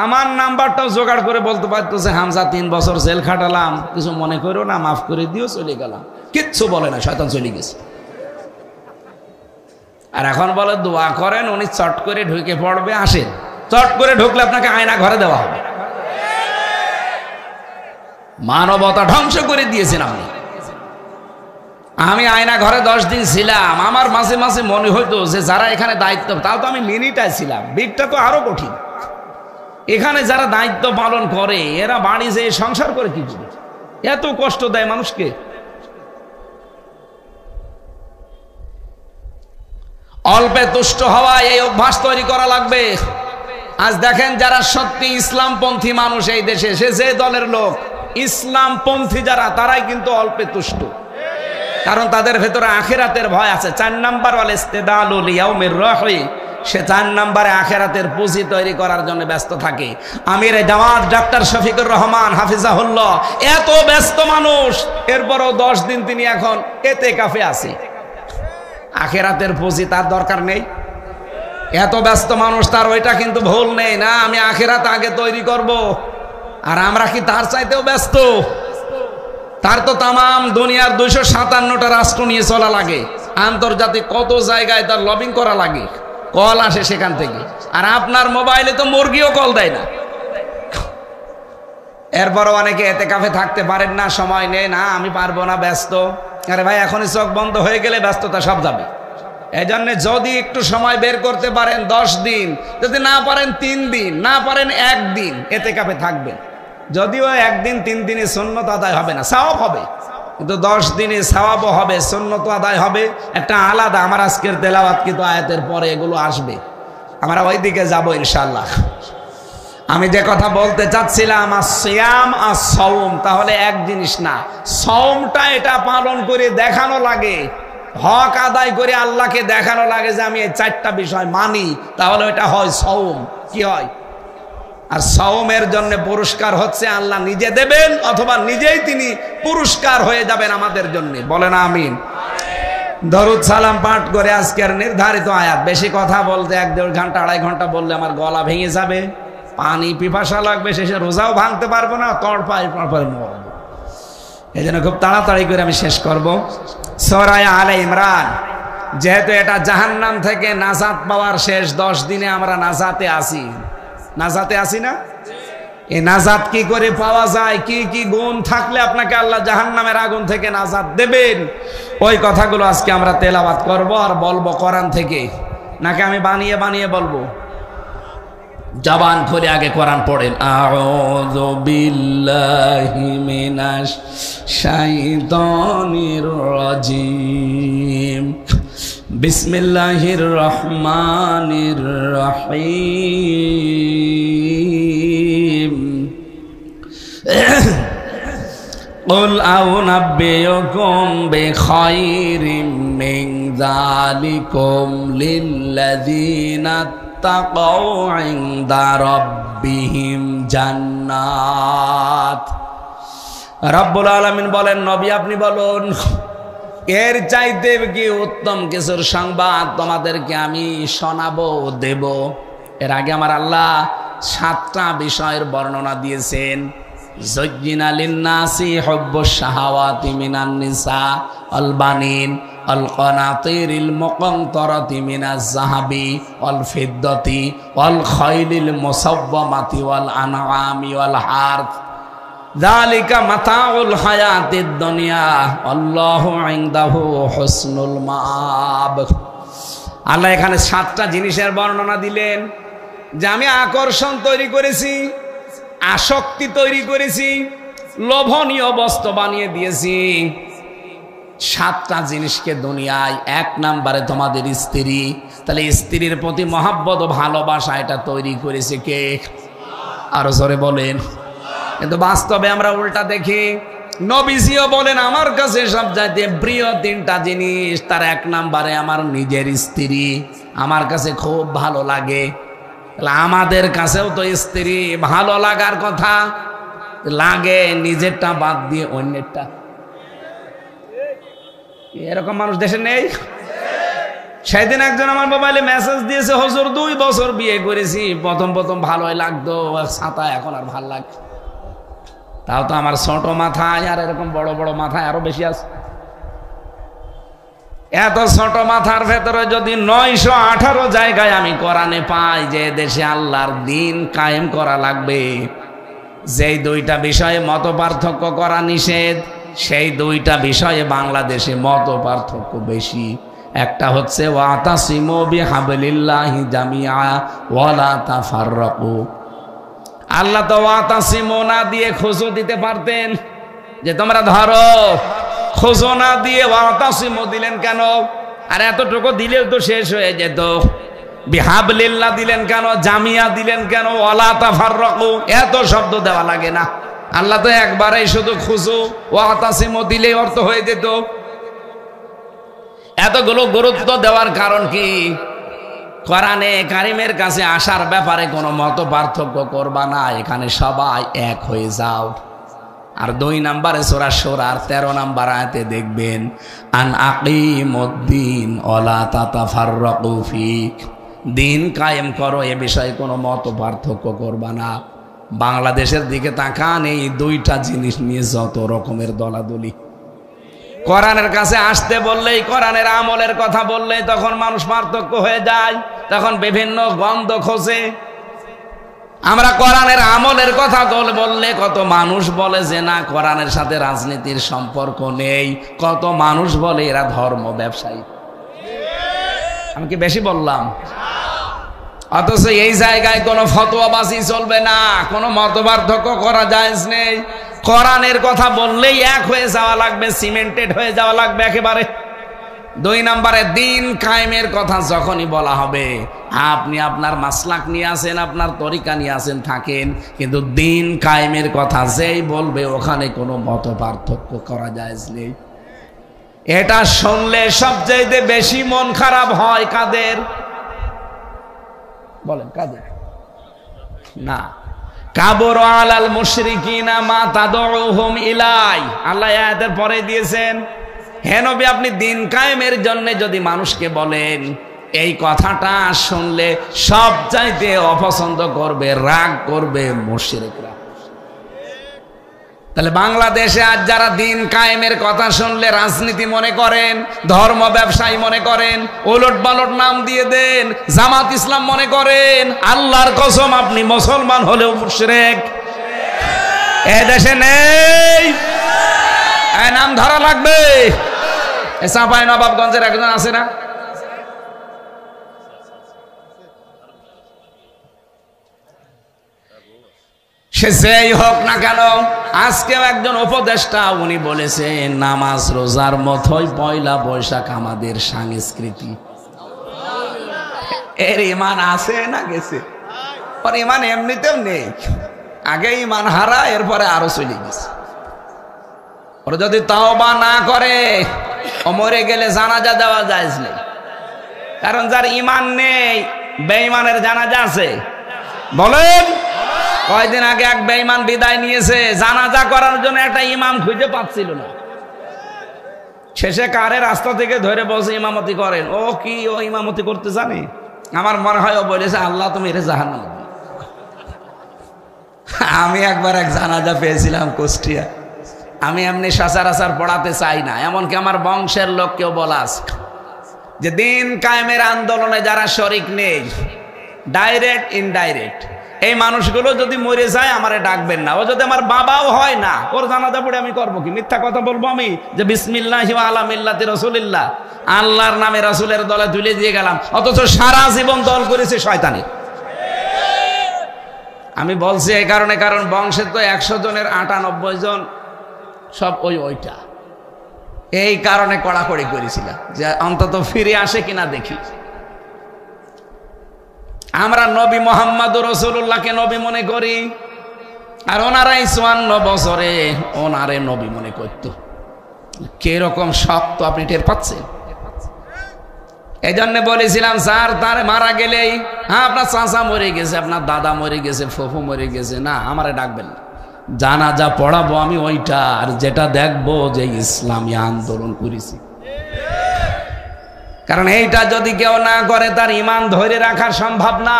আমার নাম্বারটাও জোগাড় করে বলতে পারতো যে হামজা 3 বছর জেল খাটালাম, কিছু মনে করো না, মাফ করে দিও, চলে গেলাম। কিচ্ছু বলে না, শয়তান চলে গেছে। আর এখন বলে দোয়া করেন, উনি চট করে ঢুকে পড়বে। আসেন, চট করে ঢুকলে আপনাকে আয়না ঘরে দেওয়া হবে। মানবতা ধ্বংস করে দিয়েছেন আপনি। আমি আয়না ঘরে 10 দিন ছিলাম। আমার মাঝে মাঝে মনে হইতো যে যারা এখানে দায়িত্ব, তাও তো আমি মিনিটায় ছিলাম, বিগটা তো আরো কঠিন। এখানে যারা দায়িত্ব পালন করে এরা বাড়ি যেয়ে সংসার করে কি করে? এত কষ্ট দেয় মানুষকে। অল্পে তুষ্ট হওয়া, এই অভ্যাস তৈরি করা লাগবে। আজ দেখেন যারা সত্যি ইসলামপন্থী মানুষ এই দেশে, সে যে দলের লোক, ইসলামপন্থী যারা, তারাই কিন্তু অল্পে তুষ্ট। কারণ তাদের ভেতরে আখিরাতের ভয় আছে। 4 নাম্বার ওয়াল ইস্তিদালু লিয়াউমির রাহি, সে 4 নাম্বারে আখিরাতের পুঁজি তৈরি করার জন্য ব্যস্ত থাকে। আমিরে জামাত ডক্টর শফিকুর রহমান হাফিজাহুল্লাহ এত ব্যস্ত মানুষ, এরপরও 10 দিন তিনি এখন ইতিকাফে আছে। আখিরাতের পুঁজি তার দরকার নেই। এত ব্যস্ত মানুষ, তার ওইটা কিন্তু ভুল নেই না, আমি আখিরাত আগে তৈরি করব। আর আমরা কি তার চাইতেও ব্যস্ত? তার তো তামাম দুনিয়ার 257টা রাষ্ট্র নিয়ে চলা লাগে, আন্তর্জাতিক কত জায়গায় তার লবিং করা লাগে, কল আসে সেখান থেকে। আর আপনার মোবাইলে তো মুরগিও কল দেয় না। এরপরও অনেকে ইতিকাফে থাকতে পারেন না, সময় নেই, না আমি পারবো না, ব্যস্ত। আরে ভাই, এখনই চোখ বন্ধ হয়ে গেলে ব্যস্ততা সব যাবে। এই জন্য যদি একটু সময় বের করতে পারেন 10 দিন, যদি না পারেন 3 দিন, না পারেন 1 দিন ইতিকাফে থাকবেন। যদিও 1 দিন 3 দিনে সুন্নত আদায় হবে না, সওয়াব হবে, কিন্তু 10 দিনে সওয়াবও হবে, সুন্নত আদায় হবে। একটা আলাদা, আমার আজকের তেলাওয়াত কিন্তু আয়াতের পরে এগুলো আসবে, আমরা ওই দিকে যাবো ইনশাআল্লাহ। আমি যে কথা বলতে চাচ্ছিলাম, আসিয়াম আস-সাওম, তাহলে এক জিনিস না, সাওমটা এটা পালন করে দেখানো লাগে, হক আদায় করে আল্লাহকে দেখানো লাগে যে আমি এই 4টা বিষয় মানি, তাহলে এটা হয় সাওম। কি হয়? আর সাওমের জন্য পুরস্কার হচ্ছে আল্লাহ নিজে দেবেন, অথবা নিজেই তিনি পুরস্কার হয়ে যাবেন আমাদের জন্য। বলেন আমিন। দরুদ সালাম পাঠ করে আজকের নির্ধারিত আয়াত। বেশি কথা বলতে 1-1.5 ঘন্টা 2.5 ঘন্টা বললে আমার গলা ভেঙে যাবে, পানি পিপাসা লাগবে, শেষে রোজাও ভাঙতে পারবো না, তড়পাই মরবো। এই জন্য খুব তাড়াতাড়ি করে আমি শেষ করব। সূরা আলে ইমরান, যেহেতু এটা জাহান্নাম থেকে নাজাত পাওয়ার শেষ 10 দিনে আমরা নাজাতে আসি, নাজাতে আসি না? এই নাজাত কি করে পাওয়া যায়, কি কি গুণ থাকলে আপনাকে আল্লাহ জাহান্নামের আগুন থেকে নাজাত দেবেন, ওই কথাগুলো আজকে আমরা তেলাওয়াত করব আর বলবো কোরআন থেকে। নাকি আমি বানিয়ে বানিয়ে বলবো? জবান খুলে আগে কোরআন পড়েন। আউযু বিল্লাহি মিনাশ শাইতানির রাজিম, বিসমিল্লাহির রহমানির রহিম। কুল আউনাব্বিউকুম বিখাইরিম মিন যালিকুম লিল্লাযীনা তাকাউ ইনদা রাব্বিহিম জান্নাত। রব্বুল আলামিন বলেন, নবী আপনি বলুন, এর চাইতে কি উত্তম কিছুর সংবাদ তোমাদেরকে আমি শোনাবো, দেব? এর আগে আমার আল্লাহ 7টা বিষয়ের বর্ণনা দিয়েছেন। যুজ্জিনা লিন্নাসি হুব্বুশ শাহাওয়াতি মিনান নিসা ওয়াল বানিন ওয়াল কানাতিরিল মুকানতারাতি মিনাজ যাহাবি ওয়াল ফিদ্দাতি ওয়াল খাইলিল মুসাওওয়ামাতি ওয়াল আনআমি ওয়াল হারথ, যালিকা মাতাউল হায়াতিদ দুনিয়া আল্লাহু ইনদাহু হুসনুল মাআব। আল্লাহ এখানে 7টা জিনিসের বর্ণনা দিলেন যে আমি আকর্ষণ তৈরি করেছি, আসক্তি তৈরি করেছি, লোভনীয় বস্তু বানিয়ে দিয়েছি। 7টা জিনিসকে দুনিয়ায়। 1 নম্বরে তোমাদের স্ত্রী। তাহলে স্ত্রীর প্রতি মহব্বত ও ভালোবাসা এটা তৈরি করেছে কে? আরো জোরে বলেন। কিন্তু বাস্তবে আমরা উল্টা দেখি। নবীজিও বলেন আমার কাছে সবচাইতে প্রিয় 3টা জিনিস, তার 1 নম্বরে আমার নিজের স্ত্রী, আমার কাছে খুব ভালো লাগে। আমাদের কাছেও তো স্ত্রী ভালো লাগার কথা, লাগে নিজেরটা বাদ দিয়ে অন্যেরটা। এরকম মানুষ দেশে নেই? সেদিন একজন আমার মোবাইলে মেসেজ দিয়েছে, হুজুর 2 বছর বিয়ে করেছি, প্রথম ভালোই লাগতো, ছাতা এখন আর ভাল লাগে। তাও তো আমার ছোট মাথায়, আর এরকম বড় বড় মাথায় আরো বেশি আছে। এত ছোট মাথার ভেতরে যদি 918 জায়গায় আমি কোরআনে পাই যে দেশে আল্লাহর দিন কায়েম করা লাগবে, যেই 2টা বিষয়ে মত পার্থক্য করা নিষেধ, সেই 2টা বিষয়ে বাংলাদেশে মত পার্থক্য বেশি। একটা হচ্ছে ওয়াতাসিমু বিহাবলিল্লাহি জামিআ ওয়ালা তাফাররাকু, আল্লাহ তো ওয়াতাসিমু না দিয়ে খুশু দিতে পারতেন, যে তোমরা ধরো। খুশু না দিয়ে ওয়াতাসিমু দিলেন কেন? আর এতটুকু দিলেও তো শেষ হয়ে যেত। বিহাবলিল্লাহ দিলেন কেন? জামিয়া দিলেন কেন? ওয়ালা তাফাররাকু, এত শব্দ দেওয়া লাগে না। আল্লাহ তো একবারেই শুধু খুশু ওয়াতাসিমু দিলেই অর্থ হয়ে যেত। এতগুলো গুরুত্ব দেওয়ার কারণ কি? কোরআনে কারিমের কাছে আসার ব্যাপারে কোনো মত পার্থক্য করবা না, এখানে সবাই এক হয়ে যাও। আর 2 নম্বরে সূরা শুরার 13 নম্বর আয়াতে দেখবেন, আন আকিমুদ্দিন ওয়ালা তাতাফাররাকু ফি, দিন কায়েম করো, এ বিষয়ে কোনো মত পার্থক্য করবা না। বাংলাদেশের দিকে তাকান, এই 2টা জিনিস নিয়ে যত রকমের দলাদলি। কোরআনের কাছে আসতে বললেই, কোরআনের আমলের কথা বললেই তখন মানুষ পার্থক্য হয়ে যায়, তখন বিভিন্ন গন্ধ খোঁজে। আমরা কোরআনের আমলের কথা বললে কত মানুষ বলে যে না, কোরআনের সাথে রাজনীতির সম্পর্ক নেই। কত মানুষ বলে এরা ধর্ম ব্যবসায়ী। আমি কি বেশি বললাম? অথচ এই জায়গায় কোনো ফতোয়াবাজি চলবে না, কোনো মতপার্থক্য করা জায়েজ নেই। কোরআনের কথা বললেই এক হয়ে যাওয়া লাগবে, সিমেন্টেড হয়ে যাওয়া লাগবে একেবারে। 2 নম্বরে দিন কায়েমের কথা যখনই বলা হবে, আপনি আপনার মাসলাক নিয়ে আসেন, আপনার তরিকা নিয়ে আসেন, থাকেন, কিন্তু দিন কায়েমের কথা যেই বলবে ওখানে কোনো মত পার্থক্য করা জায়েজ নেই। এটা শুনলে সবচাইতে বেশি মন খারাপ হয় কাদের? বলেন কাদের? না, কাবুর আলাল মুশরিকিনা মা তাদউহুম ইলাই। আল্লাহ আয়াতের পরে দিয়েছেন, হে নবী আপনি দিন কায়েমের জন্য যদি মানুষকে বলেন, এই কথাটা শুনলে সবচাইতে অপছন্দ করবে, রাগ করবে মুশরিকরা। তাহলে বাংলাদেশে আজ যারা দিন কায়েমের কথা শুনলে রাজনীতি মনে করেন, ধর্ম ব্যবসায়ী মনে করেন, ওলট পালট নাম দিয়ে দেন, জামাত ইসলাম মনে করেন, আল্লাহর কসম আপনি মুসলমান হলেও মুশরিক। এ দেশে নেই, নাম ধরা লাগবে। চাঁপাই নবাবগঞ্জের একজন আছে না, সে যেই হোক না কেন, আজকেও একজন উপদেষ্টা উনি বলেছেন নামাজ রোজার মতোই পয়লা বৈশাখ আমাদের সংস্কৃতি। এর ইমান আছে না গেছে? ওর ইমান এমনিতেও নেই, আগে ইমান হারা, এরপরে আরো চলে গেছে। ওরা যদি তাওবা না করে ও মরে গেলে জানাজা দেওয়া জায়েজ নেই। কারণ যার ইমান নেই, বেঈমানের জানাজা আছে? বলেন, কয়দিন আগে এক বেঈমান বিদায় নিয়েছে, জানাজা করার জন্য একটা ইমাম খুঁজে পাচ্ছিল না। শেষে কারে রাস্তা থেকে ধরে বসে ইমামতি করেন। ও কি ও ইমামতি করতে জানে? আমার মনে হয় ও বলেছে আল্লাহ তুমি এর জাহান্নামে দাও। আমি একবার এক জানাজা পেয়েছিলাম কুষ্টিয়া। আমি এমনি সচরাচর পড়াতে চাই না, এমনকি আমার বংশের লোককেও বলাস যে দিন কায়েমের আন্দোলনে যারা শরিক নেই, ডাইরেক্ট ইনডাইরেক্ট, এই মানুষগুলো যদি মরে যায় আমারে ডাকবেন না। ও যদি আমার বাবাও হয় না, ওর জানাজা পড়ে আমি করবো কি? মিথ্যা কথা বলবো আমি যে বিসমিল্লাহি ওয়া আলা মিল্লাতি রাসূলিল্লাহ, আল্লাহর নামে রাসূলের দলে তুলে দিয়ে গেলাম, অথচ সারা জীবন দল করেছে শয়তানি। আমি বলছি এই কারণে, কারণ বংশের তো 100 জনের 98 জন সব ওইটা। এই কারণে কড়াকড়ি করেছিলাম যে অন্তত ফিরে আসে কিনা দেখি। আমরা নবী মুহাম্মদুর রাসূলুল্লাহকে নবী মনে করি, আর ওনারাই 54 বছরে ওনারে নবী মনে করত। কিরকম শক্ত আপনি টের পাচ্ছেন? এই জন্য বলেছিলাম স্যার, তার মারা গেলেই হ্যাঁ আপনার চাচা মরে গেছে, আপনার দাদা মরে গেছে, ফুফু মরে গেছে, না আমারে ডাকবেন না। জানাজা পড়াবো আমি ওইটা, আর যেটা দেখবো যে ইসলামী আন্দোলন করেছি। কারণ এইটা যদি কেউ না করে তার ঈমান ধরে রাখা সম্ভব না।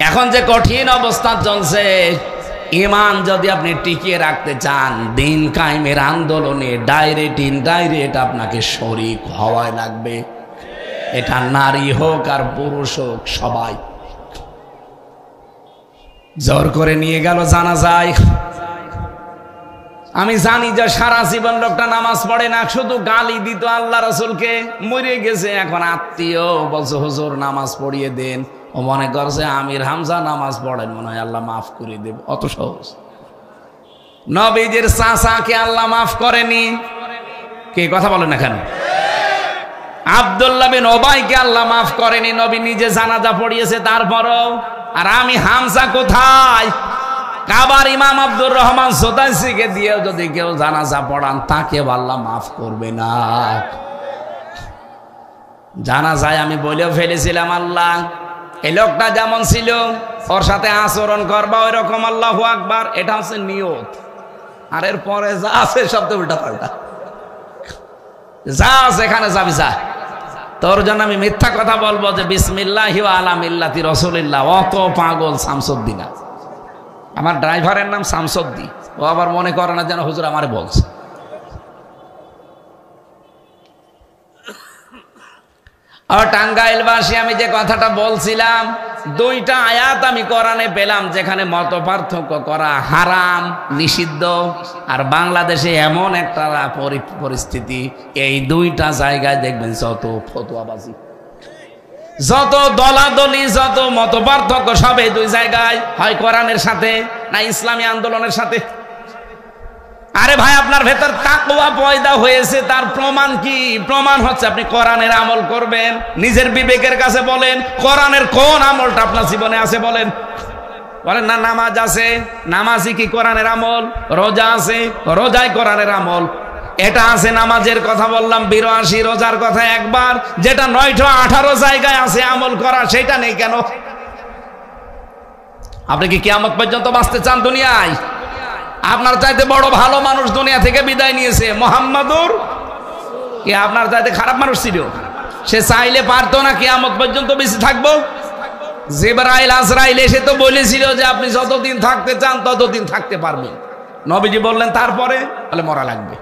এখন যে কঠিন অবস্থা চলছে, ঈমান যদি আপনি টিকিয়ে রাখতে চান, দিন কায়েমের আন্দোলনে ডাইরেক্ট ইনডাইরেক্ট আপনাকে শরীক হওয়াই লাগবে। এটা নারী হোক আর পুরুষ হোক, সবাই। জোর করে নিয়ে গেল জানাজায়। আমি জানি যে সারা জীবন লোকটা নামাজ পড়ে না, শুধু গালি দিত আল্লাহ রাসূলকে, মরে গেছে। এখন আত্মীয় বলছে হুজুর নামাজ পড়িয়ে দেন, ও মনে করছে আমির হামজা নামাজ পড়েন, মনে হয় আল্লাহ মাফ করে দেবে, অত সহজ। নবীজির চাচাকে আল্লাহ মাফ করেনি, কে কথা বলেন না কেন? আব্দুল্লাহ বিন ওবাইকে আল্লাহ মাফ করেনি, নবী নিজে জানাজা পড়িয়েছে তারপরও। আর আমি হামজা কোথায়? কাবার ইমাম আব্দুর রহমান সোতাইসিকে দিয়েও যদি কেউ জানাজা পড়ান, তাকে আল্লাহ মাফ করবে না। জানাজায় আমি বলেও ফেলেছিলাম, আল্লাহ এই লোকটা যেমন ছিল ওর সাথে আচরণ করবা ওই রকম, আল্লাহু আকবার। এটা হচ্ছে নিয়ত। আর এর পরে যা আছে সব তো উল্টা পাল্টা, যা আছে এখানে যাবি যা। তোর জন্য আমি মিথ্যা কথা বলবো যে বিসমিল্লাহি ওয়া আলা মিল্লাতি রাসূলিল্লাহ, অত পাগল শামসুদ্দিন। আমার ড্রাইভারের নাম শামসুদ্দিন, ও আবার মনে করে না যেন হুজুর আমারে বলছে। আর টাঙ্গাইলবাসী, আমি যে কথাটা বলছিলাম, দুইটা আয়াত আমি কোরআনে পেলাম যেখানে মত পার্থক্য করা হারাম, নিষিদ্ধ। আর বাংলাদেশে এমন একটা পরিস্থিতি, এই দুইটা জায়গায় দেখবেন যত ফতোয়াবাজি, যত দলাদলি, যত মত পার্থক্য, সব এই দুই জায়গায়, হয় কোরআনের সাথে না ইসলামী আন্দোলনের সাথে। আরে ভাই, আপনার ভেতর তাকওয়া পয়দা হয়েছে, তার প্রমাণ কি? প্রমাণ হচ্ছে আপনি কোরআনের আমল করবেন। নিজের বিবেকের কাছে বলেন, কোরআনের কোন আমলটা আপনার জীবনে আছে বলেন। বলেন না নামাজ আছে, নামাজই কি কোরআনের আমল? রোজা আছে, রোজাই কোরআনের আমল। এটা আছে, নামাজের কথা বললাম 82, রোজার কথা একবার। যেটা 918 জায়গায় আছে আমল করা, সেটা নেই কেন? আপনি কি কিয়ামত পর্যন্ত বাঁচতে চান দুনিয়ায়? আপনার চাইতে বড় ভালো মানুষ দুনিয়া থেকে বিদায় নিয়েছে, মুহাম্মাদুর। কি আপনার চাইতে খারাপ মানুষ ছিল? সে চাইলে পারতো না কিয়ামত পর্যন্ত বেঁচে থাকবো? জিবরাইল আজরাইল এসে তো বলেছিল যে আপনি যতদিন থাকতে চান ততদিন থাকতে পারবেন। নবীজি বললেন তারপরে? বলে মরা লাগবে।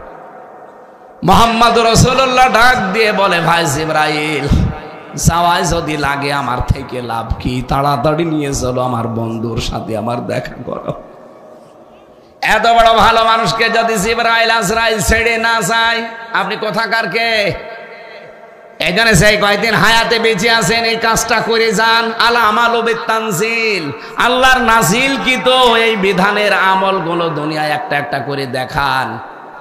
মুহাম্মাদুর রাসূলুল্লাহ ডাক দিয়ে বলে, ভাই জিবরাইল, যাওয়ায় যদি লাগে আমার থেকে লাভ কি? তাড়াতাড়ি নিয়ে চলো, আমার বন্ধুর সাথে আমার দেখা করো। এত বড় ভালো মানুষকে যদি জিবরাইল আজরাইল ছেড়ে না যায়, আপনি কোথাকার কে? এই জন্য সেই কয়েকদিন হায়াতে বেঁচে আছেন, এই কাজটা করে যান। আলা আমালু বিতানজিল, আল্লাহর নাজিল কি তো এই বিধানের আমলগুলো দুনিয়ায় একটা একটা করে দেখান।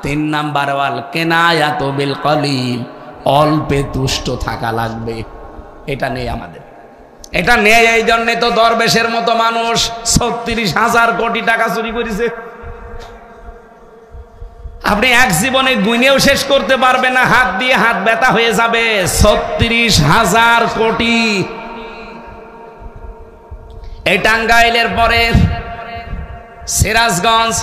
3 নাম্বার ওয়াল কেনায়াতু বিল কলিল, অল্পে তুষ্ট থাকা লাগবে। এটা নেই আমাদের, এটা নেই। এই জন্যে তো দরবেশের মতো মানুষ 36,000 কোটি টাকা চুরি করেছে। আপনি এক জীবনে গুনেও শেষ করতে পারবেন না, হাত দিয়ে হাত ব্যথা হয়ে যাবে। 36,000 কোটি। এই টাঙ্গাইলের পরে সিরাজগঞ্জ,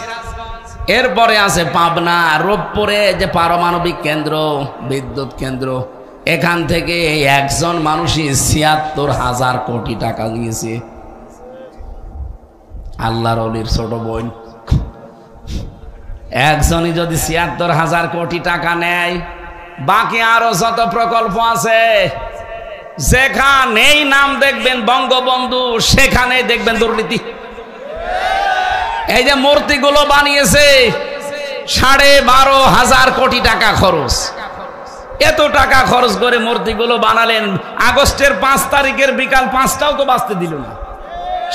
এরপরে আছে পাবনা, রূপপুরে যে পারমাণবিক কেন্দ্র, বিদ্যুৎ কেন্দ্র, এখান থেকে একজন মানুষই 76,000 কোটি টাকা নিয়েছে। আল্লাহর ওলির ছোট বোন একজনই যদি 76,000 কোটি টাকা নেয়, বাকি আরো যত প্রকল্প আছে, যেখানেই নাম দেখবেন বঙ্গবন্ধু, সেখানেই দেখবেন দুর্নীতি। এই যে মূর্তিগুলো বানিয়েছে, 12,500 কোটি টাকা খরচ। এত টাকা খরচ করে মূর্তিগুলো বানালেন, আগস্টের 5 তারিখের বিকাল 5টাও তো বাঁচতে দিল না,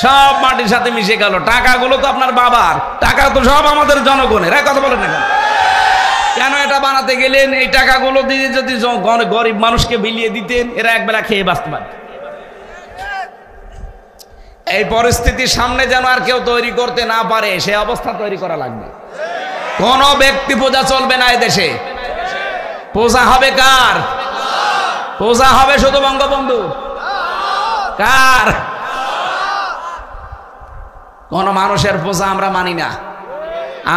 সব মাটির সাথে মিশে গেল। টাকাগুলো তো আপনার বাবার টাকা, তো সব আমাদের জনগণের। কথা বলেন না কেন এটা বানাতে গেলেন? এই টাকাগুলো দিয়ে যদি গরিব মানুষকে বিলিয়ে দিতেন, এরা একবেলা খেয়ে বাঁচতে পারে। এই পরিস্থিতির সামনে যেন আর কেউ তৈরি করতে না পারে, সে অবস্থা তৈরি করা লাগবে। কোন ব্যক্তি পূজা চলবে না এদেশে। পূজা হবে কার? পূজা হবে শুধু বঙ্গবন্ধু। কার? কোন মানুষের পূজা আমরা মানি না।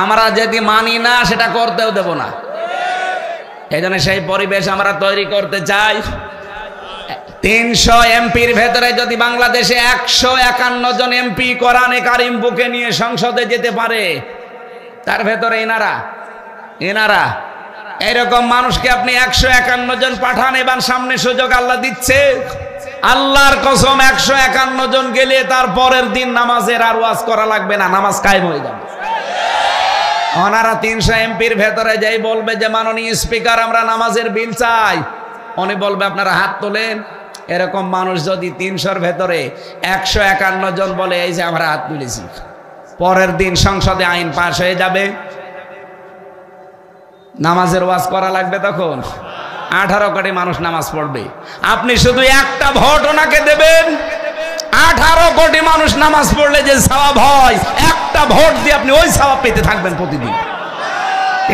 আমরা যদি মানি না, সেটা করতেও দেব না। এই জন্য সেই পরিবেশ আমরা তৈরি করতে চাই। 300 এমপির ভেতরে যদি বাংলাদেশে 151 জন এমপি কোরআনে কারিম বুকে নিয়ে সংসদে যেতে পারে, তার ভেতরে এনারা এরকম মানুষকে আপনি 151 জন পাঠান। এবার সামনে সুযোগ আল্লাহ দিচ্ছে। আল্লাহর কসম, 151 জন গেলে তার পরের দিন নামাজের আর ওয়াজ করা লাগবে না, নামাজ কায়েম হয়ে যাবে। ওনারা 300 এমপির ভেতরে যাই বলবে যে মাননীয় স্পিকার, আমরা নামাজের বিল চাই। উনি বলবে আপনারা হাত তোলেন, এরকম মানুষ যদি 300-র ভেতরে 151 জন বলে এই যে আমরা হাত তুলেছি, পরের দিন সংসদে আইন পাশ হয়ে যাবে, নামাজের ওয়াজ করা লাগবে, তখন 18 কোটি মানুষ নামাজ পড়বে। আপনি শুধু একটা ভোট ওনাকে দেবেন, 18 কোটি মানুষ নামাজ পড়লে যে সওয়াব হয়, একটা ভোট দিয়ে আপনি ওই সওয়াব পেতে থাকবেন প্রতিদিন।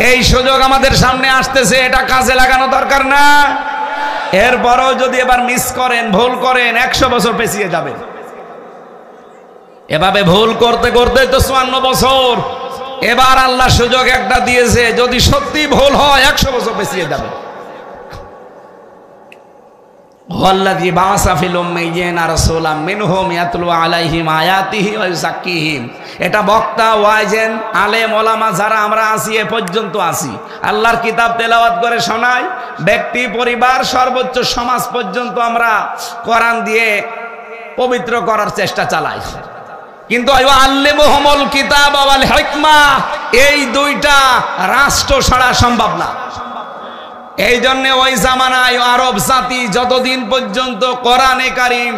এই সুযোগ আমাদের সামনে আসতেছে, এটা কাজে লাগানো দরকার না? এরপরও যদি এবার মিস করেন, ভুল করেন, 100 বছর পেছিয়ে যাবেন। এভাবে ভুল করতে করতে তো 54 বছর। এবার আল্লাহ সুযোগ একটা দিয়েছে, যদি সত্যি ভুল হয় 100 বছর পেছিয়ে যাবে। ওয়াল্লাযী বাআসা ফিল উম্মিয়্যিনা রাসূলাম মিনহুম ইয়াতলু আলাইহিম আয়াতিহি ওয়া ইউযাক্কিহিম। এটা বক্তা, ওয়াইজেন, আলেম, ওলামা যারা আমরা আছি, এ পর্যন্ত আছি, আল্লাহর কিতাব তেলাওয়াত করে শোনাই। ব্যক্তি, পরিবার, সর্বোচ্চ সমাজ পর্যন্ত আমরা কোরআন দিয়ে পবিত্র করার চেষ্টা চালাই। কিন্তু আল্লিমুহুমুল কিতাব ওয়াল হিকমা, এই দুইটা রাষ্ট্র ছাড়া সম্ভব না। এই জন্য ওই জামানায় আরব জাতি যতদিন পর্যন্ত কোরআনে কারীম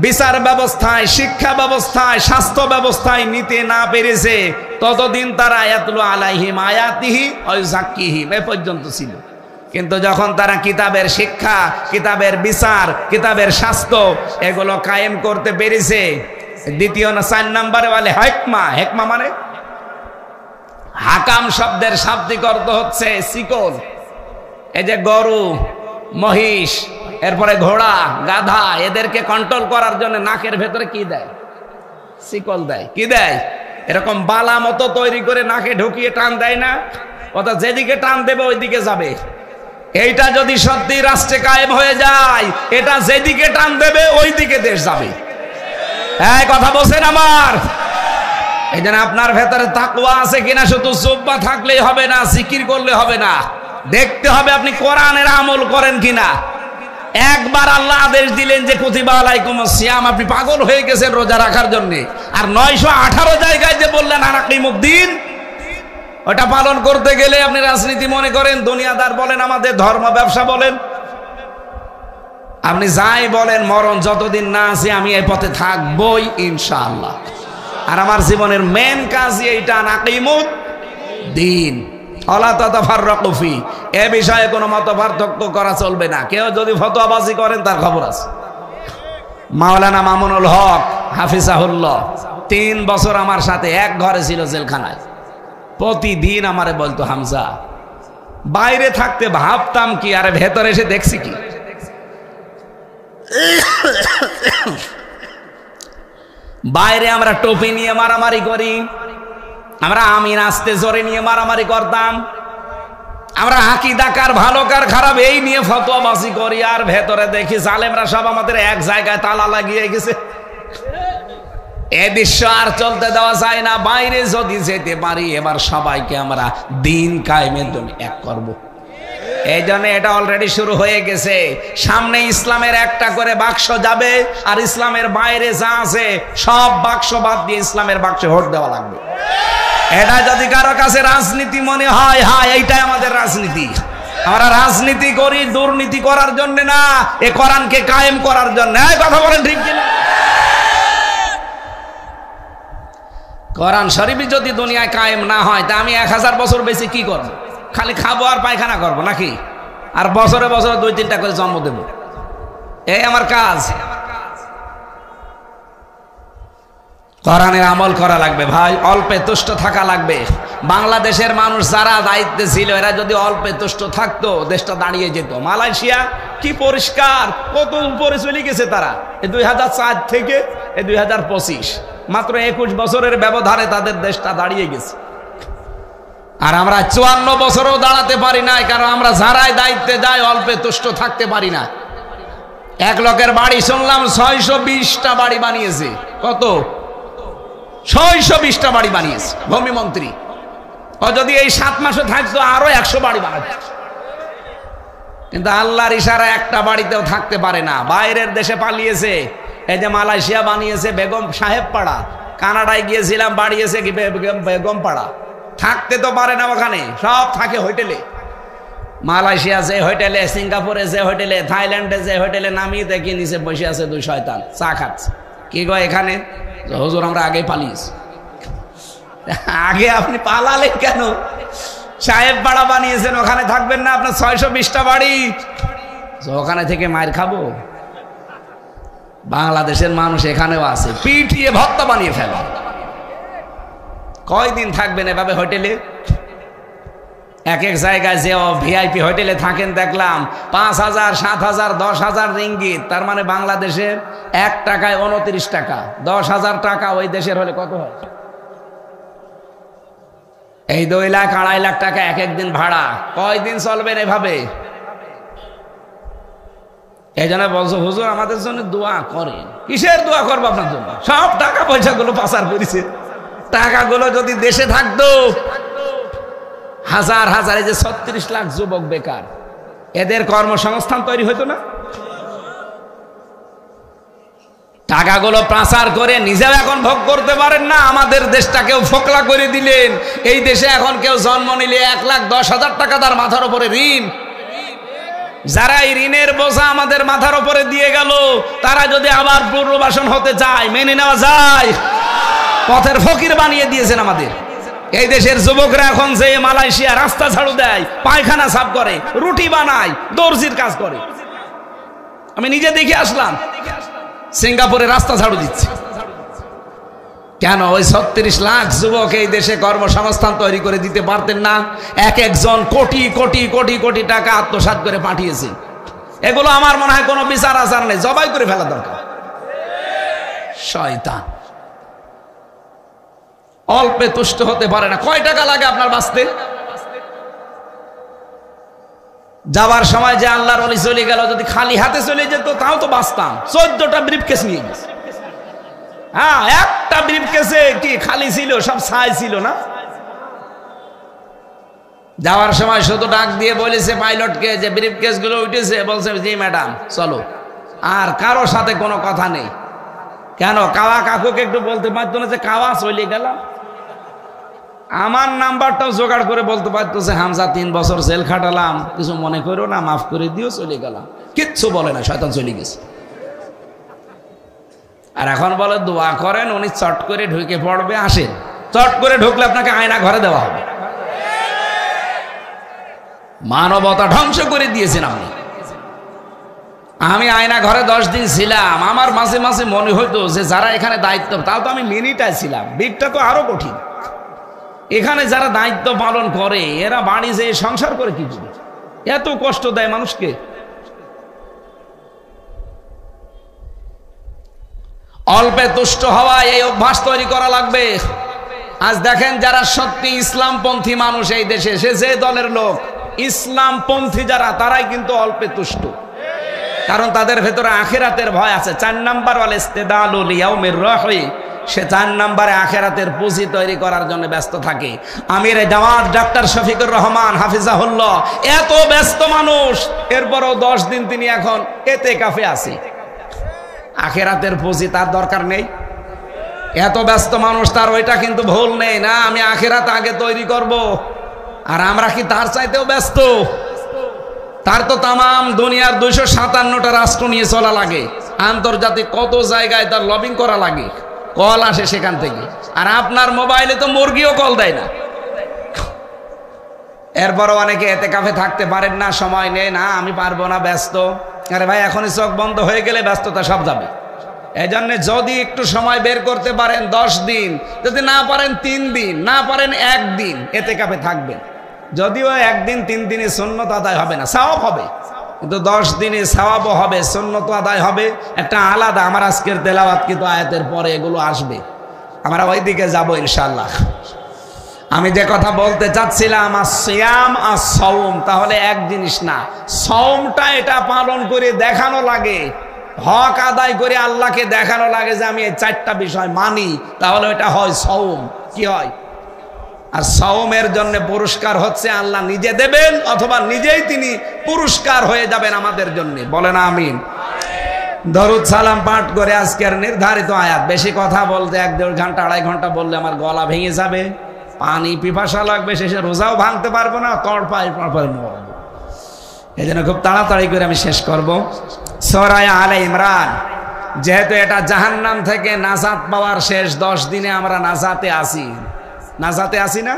বিচার ব্যবস্থায়, শিক্ষা ব্যবস্থায়, স্বাস্থ্য ব্যবস্থায় নিতে না পেরেছে, ততদিন তারা ইয়াতলু আলাইহিম আয়াতিহি ওয়া ইউযাক্কিহিম এ পর্যন্ত ছিল। কিন্তু যখন তারা কিতাবের শিক্ষা, কিতাবের বিচার, কিতাবের স্বাস্থ্য এগুলো কায়েম করতে পেরেছে, দ্বিতীয় না 4 নম্বরে বলে হিকমা। হিকমা মানে হাকাম শব্দের শাব্দিক অর্থ হচ্ছে শিকল। এই যে গরু, মহিষ, এরপরে ঘোড়া, গাধা, এদেরকে কন্ট্রোল করার জন্য নাকের ভেতরে কি দেয়? শিকল দেয়। কি দেয়? এরকম বালা মতো তৈরি করে নাকে ঢুকিয়ে টান দেয় না? অর্থাৎ যেদিকে টান দেবে ওইদিকে যাবে। এইটা যদি সত্যি রাষ্ট্রে কায়েম হয়ে যায়, এটা যেদিকে টান দেবে ওইদিকে দেশ যাবে। এই কথা বলছেন আমার? এই জন্য আপনার ভেতরে তাকওয়া আছে কিনা শুধু জুব্বা থাকলেই হবে না, জিকির করলে হবে না, দেখতে হবে আপনি কোরআনের আমল করেন কিনা। একবার আল্লাহ আদেশ দিলেন যে কুতিবা আলাইকুমুস সিয়াম, আপনি পাগল হয়ে গেছেন রোজা রাখার জন্য। আর 918 জায়গায় যে বললেন আনাকিমুদ্দিন, ওটা পালন করতে গেলে আপনি রাজনীতি মনে করেন, দুনিয়াদার বলেন, আমাদের ধর্ম ব্যবসা বলেন, আপনি যাই বলেন, মরণ যতদিন না আছে আমি এই পথে থাকবই ইনশাআল্লাহ। আর আমার জীবনের মেন কাজই এইটা, আনাকিমুদ্দিন ওয়ালা তাতাফাররাকু ফি। এ বিষয়ে কোনো মত পার্থক্য করা চলবে না। কেউ যদি ফতোয়াবাজি করেন তার খবর আছে। মাওলানা মামুনুল হক হাফিজাহুল্লাহ 3 বছর আমার সাথে এক ঘরে ছিল জেলখানায়। প্রতিদিন আমারে বলতো, হামজা, বাইরে থাকতে ভাবতাম কি, আর ভেতরে এসে দেখছি কি। বাইরে আমরা টুপি নিয়ে মারামারি করি, আমরা আমিন আস্তে জোরে নিয়ে মারামারি করতাম, আমরা আকীদা কার ভালো কার খারাপ এই নিয়ে ফতোয়াবাজি করি, আর ভেতরে দেখি জালেমরা সব আমাদের এক জায়গায় তালা লাগিয়ে গেছে। এ দৃশ্য আর চলতে দেওয়া যায় না। বাইরে যদি যেতে পারি, এবার সবাইকে আমরা দিন কায়েমের জন্য এক করব। এই জন্য এটা অলরেডি শুরু হয়ে গেছে। সামনে ইসলামের একটা করে বাক্স যাবে, আর ইসলামের বাইরে যা আছে সব বাক্স বাদ দিয়ে ইসলামের বাক্সে ভোট দেওয়া লাগবে। এটা যদি কারো কাছে রাজনীতি মনে হয়, হ্যাঁ এইটাই আমাদের রাজনীতি। আমরা রাজনীতি করি দুর্নীতি করার জন্য না, এ কোরআনকে কায়েম করার জন্য। কথা বলেন ঠিক কিনা? কোরআন শরীফই যদি দুনিয়ায় কায়েম না হয়, তা আমি 1000 বছর বেশি কি করব? খালি খাবো আর পায়খানা করবো নাকি? আর বছরে বছরে 2-3টা করে জন্ম দেব, এই আমার কাজ। কোরআনের আমল করা লাগবে ভাই, অল্পে তুষ্ট থাকা লাগবে। বাংলাদেশের মানুষ যারা দায়িত্বে ছিল, এরা যদি অল্পে তুষ্ট থাকতো, দেশটা দাঁড়িয়ে যেত। মালয়েশিয়া কি পরিষ্কার, কত উপরে চলে গেছে তারা। 2004 থেকে 2025, মাত্র 21 বছরের ব্যবধানে তাদের দেশটা দাঁড়িয়ে গেছে। আর আমরা 54 বছরও দাঁড়াতে পারি না, কারণ আমরা যারাই দায়িত্বে যাই অল্পে তুষ্ট থাকতে পারি না। এক লোকের বাড়ি শুনলাম 620টা বাড়ি বানিয়েছে। কত? 620টা বাড়ি বানিয়েছে ভূমিমন্ত্রী। ও যদি এই 7 মাসে থাকতো আরো 100 বাড়ি বানাতো। কিন্তু আল্লাহর ইশারা একটা বাড়িতেও থাকতে পারে না, বাইরের দেশে পালিয়েছে। এই যে মালয়েশিয়া বানিয়েছে বেগম সাহেব পাড়া, কানাডায় গিয়েছিলাম, বাড়িয়েছে বেগম পাড়া। থাকতে তো পারে না ওখানে, সব থাকে হোটেলে। মালয়েশিয়া যে হোটেলে, সিঙ্গাপুরে যে হোটেলে, থাইল্যান্ডে যে হোটেলে নামিয়ে দেখি নিচে বসে আছে দুই শয়তান চা খাচ্ছে। কি গো এখানে? হুজুর আমরা আগে পালিয়েছি। আগে আপনি পালালেন কেন? সাহেব বাড়া বানিয়েছেন, ওখানে থাকবেন না? আপনার 620টা বাড়ি, ওখানে থেকে মায়ের খাবো? বাংলাদেশের মানুষ এখানেও আছে, পিটিয়ে ভর্তা বানিয়ে ফেলা। কয়দিন থাকবেন এভাবে হোটেলে? এক এক জায়গায় যে ভিআইপি হোটেলে থাকেন দেখলাম 5,000, 7,000, 10,000 রিঙ্গিত। তার মানে বাংলাদেশের 1 টাকায় 29 টাকা। 10,000 টাকা ওই দেশের হলে কত হয়? এই 2 লাখ 2.5 লাখ টাকা এক একদিন ভাড়া। কয়দিন চলবেন এভাবে? এই জন্য বলছো হুজুর আমাদের জন্য দোয়া করেন। কিসের দোয়া করবো আপনার জন্য? সব টাকা পয়সাগুলো পাচার করেছে। টাকাগুলো যদি দেশে থাকতো, হাজার হাজার, এই যে 36 লাখ যুবক বেকার, এদের কর্মসংস্থান তৈরি হতো না? টাকাগুলো পাচার করে নিজেও এখন ভোগ করতে পারেন না, আমাদের দেশটাকেও ফোকলা করে দিলেন। এই দেশে এখন কেউ জন্ম নিলে 1,10,000 টাকা তার মাথার উপরে ঋণ। যারা এই ঋণের বোঝা আমাদের মাথার উপরে দিয়ে গেল, তারা যদি আবার পুনর্বাসন হতে চায়, মেনে নেওয়া যায়? পথের ফকির বানিয়ে দিয়েছেন আমাদের। এই দেশের যুবকরা এখন যে মালয়েশিয়া রাস্তা ঝাড়ু দেয়, পায়খানা সাফ করে, রুটি বানায়, দর্জির কাজ করে। আমি নিজে দেখে আসলাম, সিঙ্গাপুরে রাস্তা ঝাড়ু দিচ্ছে। কেন? ওই 36 লাখ যুবক এই দেশে কর্মসংস্থান তৈরি করে দিতে পারতেন না? এক একজন কোটি কোটি কোটি কোটি টাকা আত্মসাৎ করে পাঠিয়েছে। এগুলো আমার মনে হয় কোনো বিচার আচার নেই, জবাই করে ফেলা দরকার। শয়তান অল্পে তুষ্ট হতে পারে না। কয় টাকা লাগে আপনার বাঁচতে? যাবার সময় যে আল্লাহর ওলি চলে গেল, যদি খালি হাতে চলে যেত তাও তো বাঁচতাম। 14টা ব্রিফকেস নিয়ে গেছে। হ্যাঁ, একটা ব্রিফকেসে কি খালি ছিল? সব ছাই ছিল না? যাওয়ার সময় শুধু ডাক দিয়ে বলেছে পাইলটকে যে ব্রিফকেস গুলো উঠেছে। বলছে জি ম্যাডাম চলো। আর কারো সাথে কোনো কথা নেই। কেন? কাওয়া কাকুকে একটু বলতে পারতো না যে কাওয়া চলে গেলাম? আমার নাম্বারটাও জোগাড় করে বলতে পারতো যে হামজা 3 বছর জেল খাটালাম, কিছু মনে করো না, মাফ করে দিও, চলে গেলাম। কিচ্ছু বলে না, শয়তান চলে গেছে। আর এখন বলে দোয়া করেন, উনি চট করে ঢুকে পড়বে। আসেন, চট করে ঢুকলে আপনাকে আয়না ঘরে দেওয়া হবে। মানবতা ধ্বংস করে দিয়েছেন আপনি। আমি আয়না ঘরে 10 দিন ছিলাম। আমার মাঝে মাঝে মনে হইতো যে যারা এখানে দায়িত্ব, তাও তো আমি মিনিটায় ছিলাম, বিটটা তো আরো কঠিন। এখানে যারা দায়িত্ব পালন করে এরা বাড়ি যেয়ে সংসার করে কি করে? এত কষ্ট দেয় মানুষকে। অল্পে তুষ্ট হওয়া, এই অভ্যাস তৈরি করা লাগবে। আজ দেখেন যারা সত্যি ইসলামপন্থী মানুষ এই দেশে, সে যে দলের লোক, ইসলামপন্থী যারা, তারাই কিন্তু অল্পে তুষ্ট। কারণ তাদের ভেতরে আখিরাতের ভয় আছে। 4 নাম্বার ওয়াল ইস্তিদালু লিয়াউমির রাহি, সে 4 নম্বরে আখিরাতের পুঁজি তৈরি করার জন্য ব্যস্ত থাকে। আমির জামাত ডাক্তার শফিকুর রহমান হাফিজাহুল্লাহ এত ব্যস্ত মানুষ, এরপরও 10 দিন তিনি এখন ইতিকাফে আছে। আখিরাতের পুঁজি তার দরকার নেই? এত ব্যস্ত মানুষ, তার ওইটা কিন্তু ভুল নেই না, আমি আখিরাত আগে তৈরি করব। আর আমরা কি তার চাইতেও ব্যস্ত? তার তো তামাম দুনিয়ার 257টা রাষ্ট্র নিয়ে চলা লাগে, আন্তর্জাতিক কত জায়গায় তার লবিং করা লাগে, কল আসে সেখান থেকে। আর আপনার মোবাইলে তো মুরগিও কল দেয় না। এরপরও অনেকে ইতিকাফে থাকতে পারেন না, সময় নেই, না আমি পারবো না, ব্যস্ত। আরে ভাই, এখনই চোখ বন্ধ হয়ে গেলে ব্যস্ততা সব যাবে। এই জন্য যদি একটু সময় বের করতে পারেন 10 দিন, যদি না পারেন 3 দিন, না পারেন 1 দিন ইতিকাফে থাকবেন। যদিও 1 দিন 3 দিনে সুন্নত আদায় হবে না, সওয়াব হবে, কিন্তু 10 দিনে সওয়াবও হবে, সুন্নত আদায় হবে। একটা আলাদা, আমার আজকের তেলাওয়াত কিন্তু আয়াতের পরে এগুলো আসবে, আমরা ওই দিকে যাব ইনশাআল্লাহ। আমি যে কথা বলতে চাচ্ছিলাম, আসিয়াম আস-সাওম, তাহলে এক জিনিস না, সাওমটা এটা পালন করে দেখানো লাগে, হক আদায় করে আল্লাহকে দেখানো লাগে যে আমি এই 4টা বিষয় মানি, তাহলে এটা হয় সাওম। কি হয়? আর সাওমের জন্য পুরস্কার হচ্ছে আল্লাহ নিজে দেবেন, অথবা নিজেই তিনি পুরস্কার হয়ে যাবেন আমাদের জন্য। বলেন আমিন। দরুদ সালাম পাঠ করে আজকের নির্ধারিত আয়াত। বেশি কথা বলতে 1-1.5 ঘন্টা 2.5 ঘন্টা বললে আমার গলা ভেঙে যাবে, পানি পিপাসা লাগবে, শেষে রোজাও ভাঙতে পারবো না, তড়পাই মরবো। এই জন্য খুব তাড়াতাড়ি করে আমি শেষ করব। সূরা আলে ইমরান, যেহেতু এটা জাহান্নাম থেকে নাজাত পাওয়ার শেষ 10 দিনে আমরা নাজাতে আছি না?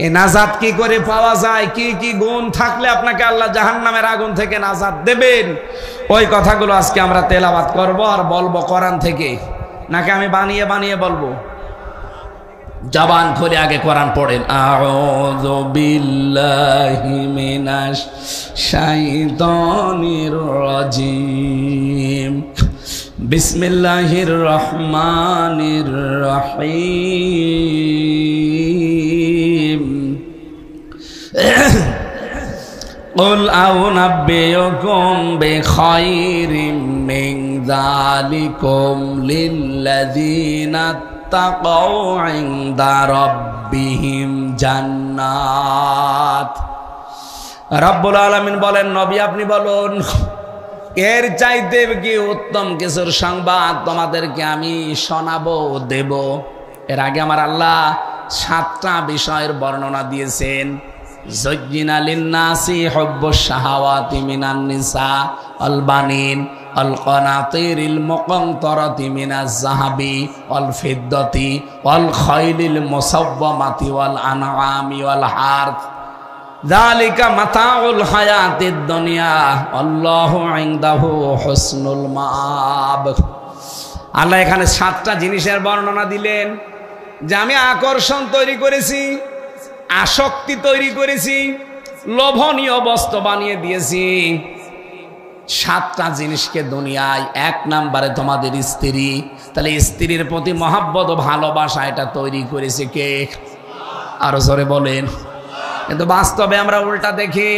এই নাজাত কি করে পাওয়া যায়, কি কি গুণ থাকলে আপনাকে আল্লাহ জাহান্নামের আগুন থেকে নাজাত দেবেন, ওই কথাগুলো আজকে আমরা তেলাওয়াত করব আর বলবো কোরআন থেকে, নাকি আমি বানিয়ে বানিয়ে বলবো? জবান খুলে আগে কোরআন পড়েন। আউযু বিল্লাহি মিনাশ শাইতানির রাজিম, বিসমিল্লাহির রহমানির রহিম। কুল আউনাব্বিউকুম বিখাইরিম মিন যালিকুম লিল্লাযীনা তাকাউ ইনদা রাব্বিহিম জান্নাত। রব্বুল আলামিন বলেন, নবী আপনি বলুন, এর চাইতে কি উত্তম কিছুর সংবাদ তোমাদেরকে আমি শোনাবো, দেব? এর আগে আমার আল্লাহ 7টা বিষয়ের বর্ণনা দিয়েছেন। যুজ্জিনা লিন্নাসি হুব্বুশ শাহাওয়াতি মিনান নিসা ওয়াল বানিন ওয়াল কানাতিরিল মুকানতারাতি মিনাজ যাহাবি ওয়াল ফিদ্দাতি ওয়াল খাইলিল মুসাওওয়ামাতি ওয়াল আনআমি ওয়াল হারথ, যালিকা মাতাউল হায়াতিদ দুনিয়া আল্লাহু ইনদাহু হুসনুল মাআব। আল্লাহ এখানে 7টা জিনিসের বর্ণনা দিলেন যে আমি আকর্ষণ তৈরি করেছি, আসক্তি তৈরি করেছি, লোভনীয় বস্তু বানিয়ে দিয়েছি। 7টা জিনিসকে দুনিয়ায়। 1 নম্বরে তোমাদের স্ত্রী। তাহলে স্ত্রীর প্রতি মহাব্বত ও ভালোবাসা এটা তৈরি করেছে কে? আরো জোরে বলেন। কিন্তু বাস্তবে আমরা উল্টা দেখি।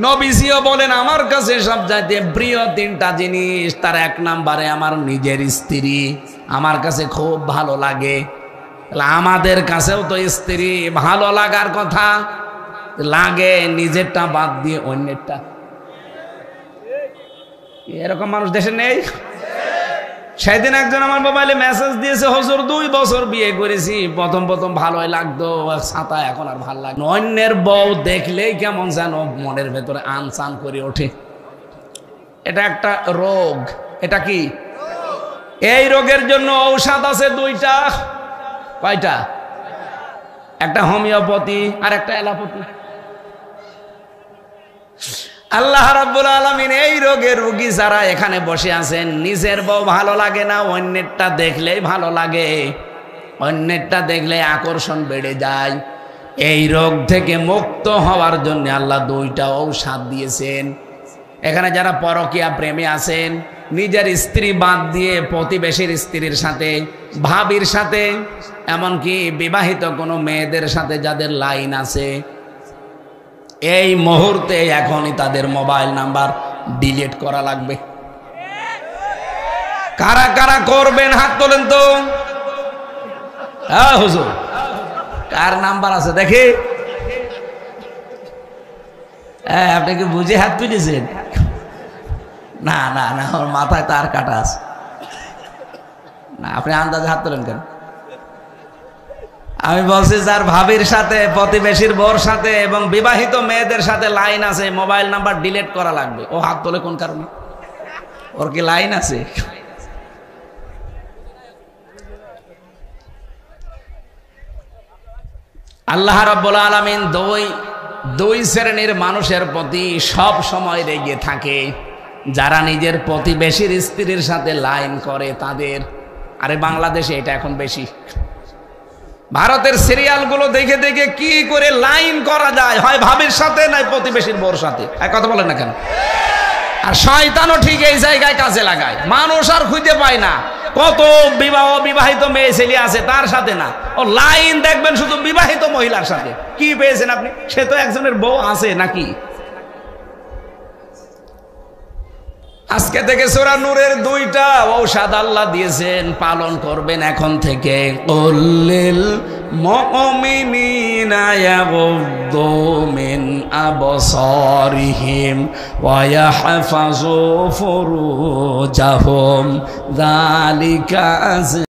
নবীজিও বলেন আমার কাছে সবচাইতে প্রিয় 3টা জিনিস, তার 1 নম্বরে আমার নিজের স্ত্রী আমার কাছে খুব ভালো লাগে। আমাদের কাছেও তো স্ত্রী ভালো লাগার কথা, লাগে নিজেরটা বাদ দিয়ে অন্যেরটা। এরকম মানুষ দেশে নেই? সেদিন একজন আমার মোবাইলে মেসেজ দিয়েছে, হুজুর 2 বছর বিয়ে করেছি, প্রথম ভালোই লাগতো, ছাতা এখন আর ভালো লাগে না। অন্যের বউ দেখলেই কেমন যেন মনের ভেতরে আনচান করে ওঠে। এটা একটা রোগ। এটা কি? এই রোগের জন্য ঔষধ আছে 2টা। কয়টা? একটা হোমিওপ্যাথি আর একটা অ্যালোপ্যাথি। আল্লাহ রাব্বুল আলামিন এই রোগের রোগী যারা এখানে বসে আছেন, নিজের বউ ভালো লাগে না, অন্যেরটা দেখলেই ভালো লাগে, অন্যেরটা দেখলে আকর্ষণ বেড়ে যায়। এই রোগ থেকে মুক্ত হওয়ার জন্য আল্লাহ 2টা ঔষধ দিয়েছেন। এখানে যারা পরকীয়া প্রেমে আছেন, নিজের স্ত্রী বাদ দিয়ে প্রতিবেশীর স্ত্রীর সাথে, ভাবির সাথে, এমনকি বিবাহিত কোনো মেয়েদের সাথে যাদের লাইন আছে, এই মুহূর্তে এখনই তাদের মোবাইল নাম্বার ডিলিট করা লাগবে। কারা কারা করবেন হাত তোলেন তো। হ্যাঁ হুজুর, কার নাম্বার আছে দেখি? আপনি কি বুঝে হাত তুলেছেন? না না না, আমার মাথায় তার কাটা আছে না। আপনি আন্দাজে হাত তোলেন কেন? আমি বলছি যার ভাবির সাথে, প্রতিবেশীর বউর সাথে এবং বিবাহিত মেয়েদের সাথে লাইন আছে, মোবাইল নাম্বার ডিলিট করা লাগবে। ও হাত তোলে কোন কারণে? ওর কি লাইন আছে? আল্লাহ রাব্বুল আলামিন দুই শ্রেণীর মানুষের প্রতি সব সময় রেগে থাকে। যারা নিজের প্রতিবেশীর স্ত্রীর সাথে লাইন করে তাদের। আরে বাংলাদেশে এটা এখন বেশি। ভারতের সিরিয়ালগুলো দেখে দেখে কি করে লাইন করা যায়, হয় ভাবির সাথে নয় প্রতিবেশীর বউর সাথে। এক কথা বলেন না কেন? আর শয়তানও ঠিক এই জায়গায় কাজে লাগায়। মানুষ আর খুঁজে পায় না। কত বিবাহিত মেয়ে ছেলে আছে তার সাথে না, ও লাইন দেখবেন শুধু বিবাহিত মহিলার সাথে। কি পেয়েছেন আপনি? সে তো একজনের বউ আছে নাকি? আজকে থেকে সূরা নূরের 2টা ঔষধ আল্লাহ দিয়েছেন, পালন করবেন এখন থেকে। কুল্লিল মুমিনিনা ইয়াগুদ্দু মিন আবসারিহিম ওয়া ইয়াহফাযু ফুরুজাহুম যালিকা